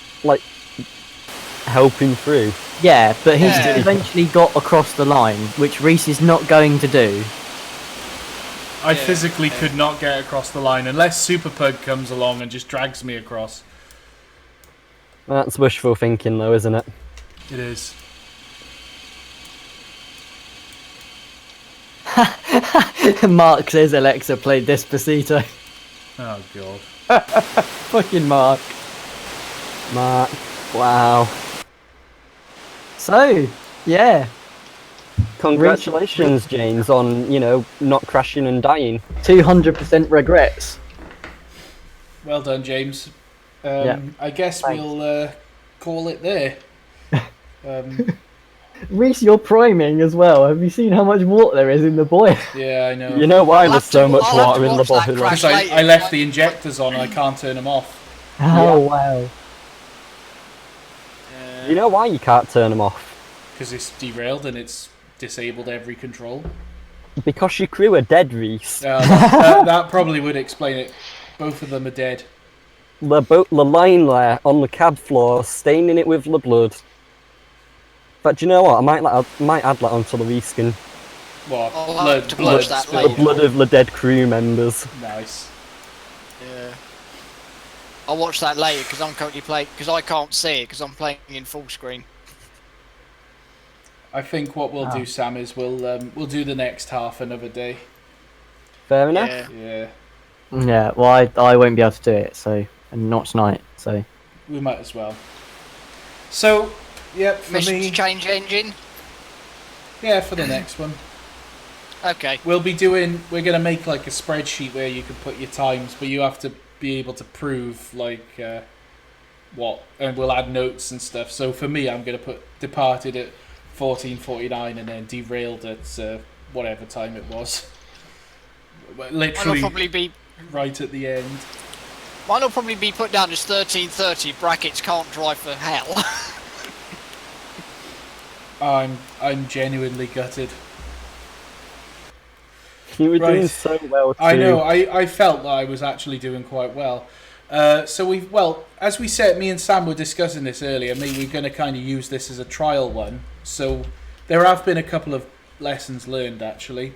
help him through? Yeah, but he eventually got across the line, which Reese is not going to do. I physically could not get across the line unless Super Pug comes along and just drags me across. That's wishful thinking, though, isn't it? It is. Mark says Alexa played Despacito. Oh, God. Fucking Mark. Mark. Wow. So, yeah. Congratulations, James, on, not crashing and dying. 200% regrets. Well done, James. I guess Thanks. we'll call it there. Reese, you're priming as well. Have you seen how much water there is in the boiler? Yeah, I know. You know why there's so much water in the boiler? Because I left the injectors on and I can't turn them off. Oh, wow. You know why you can't turn them off? Because it's derailed and it's disabled every control. Because your crew are dead, Reese. That probably would explain it. Both of them are dead. They're lying there on the cab floor, staining it with the blood. But do you know what? I might add that onto the reskin. What? The blood of the dead crew members. Nice. Yeah. I'll watch that later because I'm currently playing. Because I can't see it because I'm playing in full screen. I think what we'll do, Sam, is we'll do the next half another day. Fair enough. Yeah. Yeah. Well, I won't be able to do it, and not tonight. So we might as well. So. Yep, for Mission me. to change engine? Yeah, for the next one. Okay. We're going to make like a spreadsheet where you can put your times, but you have to be able to prove and we'll add notes and stuff. So for me, I'm going to put departed at 14:49 and then derailed at whatever time it was. Literally probably be right at the end. Mine will probably be put down as 13:30, brackets can't drive for hell. I'm genuinely gutted. You were doing so well too. I know. I felt that I was actually doing quite well. As we said, me and Sam were discussing this earlier. We're going to kind of use this as a trial one. So there have been a couple of lessons learned actually.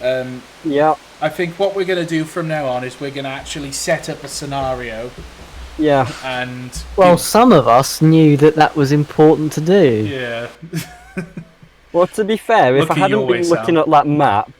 Yeah. I think what we're going to do from now on is we're going to actually set up a scenario. Yeah. And some of us knew that was important to do. Yeah. Well, to be fair, if I hadn't been looking at that map.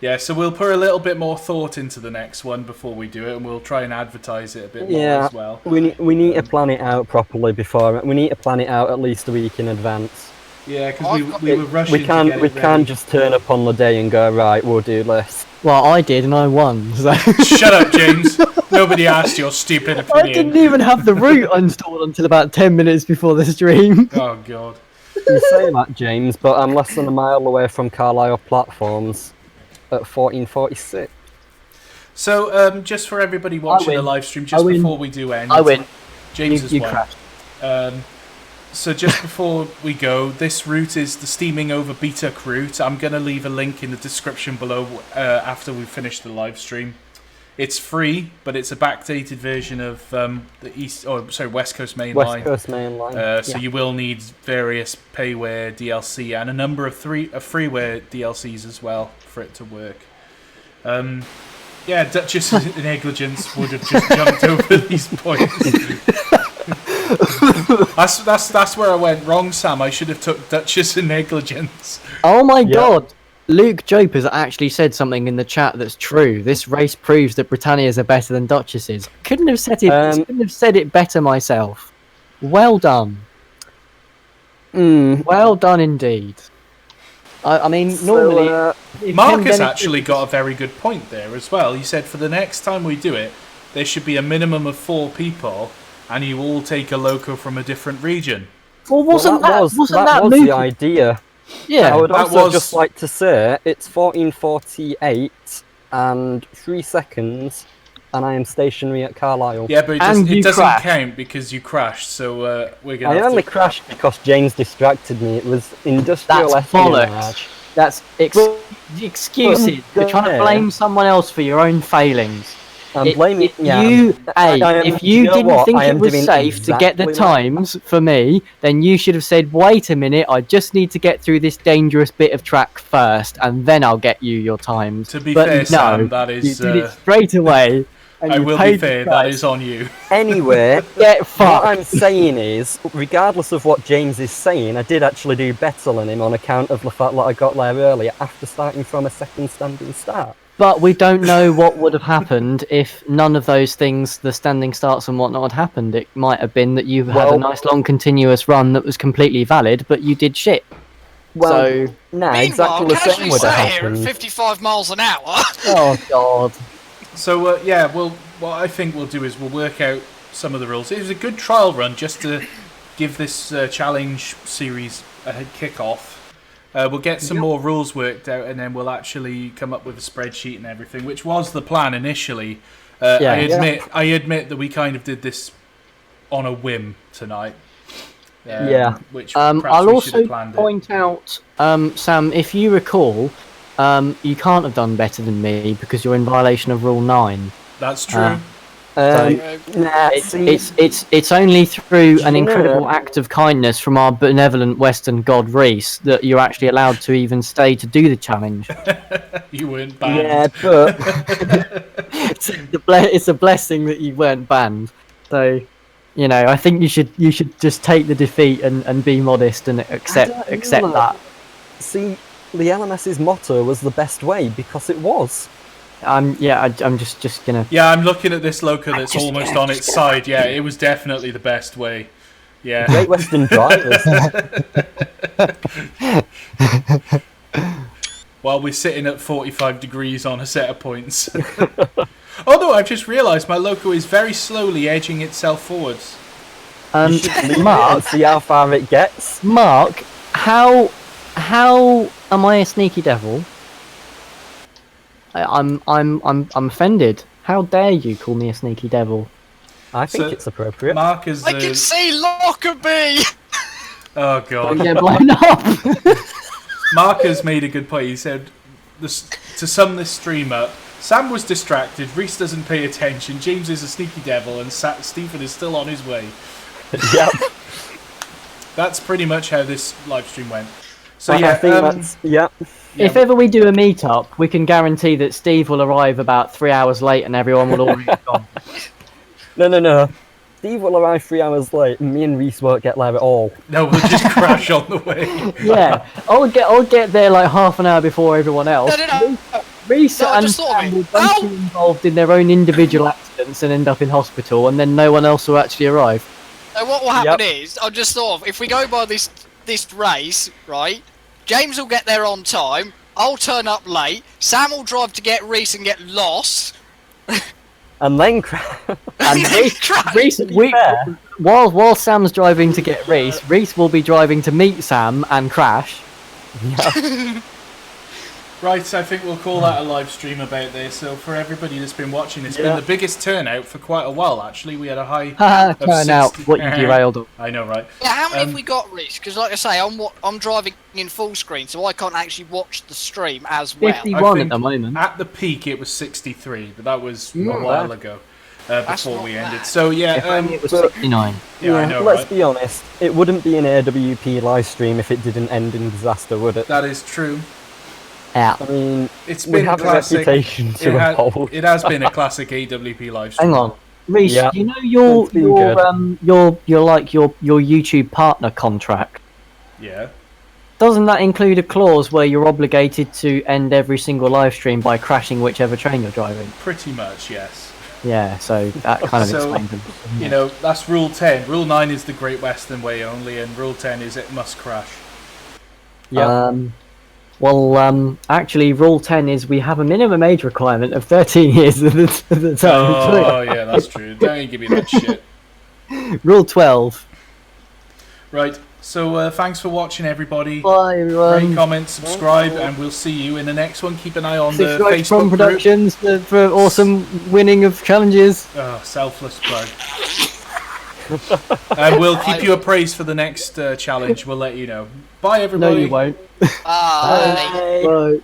Yeah, so we'll put a little bit more thought into the next one before we do it, and we'll try and advertise it a bit more as well. We need to plan it out properly before. We need to plan it out at least a week in advance. Yeah, because we were rushing. We can't just turn up on the day and go, right, we'll do this. Well, I did and I won. So. Shut up, James. Nobody asked your stupid opinion. I didn't even have the route installed until about 10 minutes before the stream. Oh God. You say that, James, but I'm less than a mile away from Carlisle platforms at 14:46. So, just for everybody watching the live stream, just before we do end, I win. James has won. Crashed. So just before we go, this route is the Steaming over Beattock route. I'm going to leave a link in the description below after we finish the live stream. It's free, but it's a backdated version of the West Coast Main Line. West Coast Main Line. So you will need various payware DLC and a number of freeware DLCs as well for it to work. Duchess negligence would have just jumped over these points. That's where I went wrong, Sam. I should have took Duchess and negligence. Oh my god! Luke Jope has actually said something in the chat that's true. This race proves that Britannias are better than Duchesses. Couldn't have said it better myself. Well done. Well done indeed. I mean, normally... Mark has actually got a very good point there as well. He said for the next time we do it, there should be a minimum of 4 people, and you all take a loco from a different region. Well, wasn't that the idea? Yeah. I would also just like to say it's 14:48 and 3 seconds, and I am stationary at Carlisle. Yeah, but it doesn't count because you crashed. So we're gonna. I only crashed because James distracted me. It was industrial espionage. That's excuses. You're trying to blame someone else for your own failings. If you didn't think it was safe to get the times for me, then you should have said, wait a minute, I just need to get through this dangerous bit of track first, and then I'll get you your times. To be fair, Sam, that is... You did it straight away. I will be fair, that is on you. Anyway, get fucked. What I'm saying is, regardless of what James is saying, I did actually do better than him on account of the fact that I got there earlier after starting from a second standing start. But we don't know what would have happened if none of those things, the standing starts and whatnot, had happened. It might have been that you had a nice long continuous run that was completely valid, but you did shit. Well, exactly the same would have happened. Here at 55 miles an hour. Oh god. So what I think we'll do is we'll work out some of the rules. It was a good trial run just to give this challenge series a kick-off. We'll get some more rules worked out, and then we'll actually come up with a spreadsheet and everything, which was the plan initially. I admit that we kind of did this on a whim tonight. Which I'll also point out, Sam, if you recall, you can't have done better than me because you're in violation of Rule 9. That's true. It's only through an incredible act of kindness from our benevolent Western god Reese that you're actually allowed to even stay to do the challenge. You weren't banned. Yeah, but it's a blessing that you weren't banned. So, I think you should just take the defeat and be modest and accept that. See, the LMS's motto was the best way because it was. I'm just gonna. Yeah, I'm looking at this loco that's almost on its side. Yeah, it was definitely the best way. Yeah. Great Western drivers. While we're sitting at 45 degrees on a set of points. Oh no, I've just realised my loco is very slowly edging itself forwards. You should leave it and see how far it gets. Mark, how am I a sneaky devil? I'm offended. How dare you call me a sneaky devil? I think it's appropriate. Mark is. I can see Lockerbie. Oh god. Don't get blown up. Mark has made a good point. He said, to sum this stream up, Sam was distracted. Reese doesn't pay attention. James is a sneaky devil, and Stephen is still on his way. Yep. That's pretty much how this live stream went. So I think that's if ever we do a meet-up, we can guarantee that Steve will arrive about 3 hours late and everyone will already have gone. No. Steve will arrive 3 hours late and me and Reese won't get there at all. No, we'll just crash on the way. Yeah, I'll get there like half an hour before everyone else. No. Reese and Sam will both be involved in their own individual accidents and end up in hospital, and then no one else will actually arrive. So what will happen is, I just thought of, if we go by this race, right, James will get there on time, I'll turn up late, Sam will drive to get Reese and get lost. And then Reese, while Sam's driving to get Reese will be driving to meet Sam and crash. Yeah. Right, I think we'll call that a live stream about this. So for everybody that's been watching, it's been the biggest turnout for quite a while, actually. We had a high turnout, what you derailed on. I know, right? Yeah, how many have we got, Reese? Because like I say, I'm driving in full screen, so I can't actually watch the stream as well. 51 at the moment. At the peak, it was 63, but that was a while ago. Before we ended. So yeah, it was 69. Yeah, I know, let's be honest. It wouldn't be an AWP live stream if it didn't end in disaster, would it? That is true. Yeah. I mean, it's we been have classic. a reputation to uphold. It has been a classic AWP live stream. Hang on, Reese. Yeah. You know your YouTube partner contract. Yeah. Doesn't that include a clause where you're obligated to end every single live stream by crashing whichever train you're driving? Pretty much, yes. Yeah, so that kind of explains it. You know, that's Rule 10. Rule 9 is the Great Western Way only, and Rule 10 is it must crash. Yeah. Actually, Rule 10 is we have a minimum age requirement of 13 years at the time. Oh, yeah, that's true. Don't give me that shit. Rule 12. Right, so thanks for watching, everybody. Bye, everyone. Rate, comment, subscribe, and we'll see you in the next one. Keep an eye on the Subscribe Facebook from Productions for awesome winning of challenges. Oh, selfless plug. And we'll keep you appraised for the next challenge. We'll let you know. Bye, everybody. No, you won't. Bye. Bye.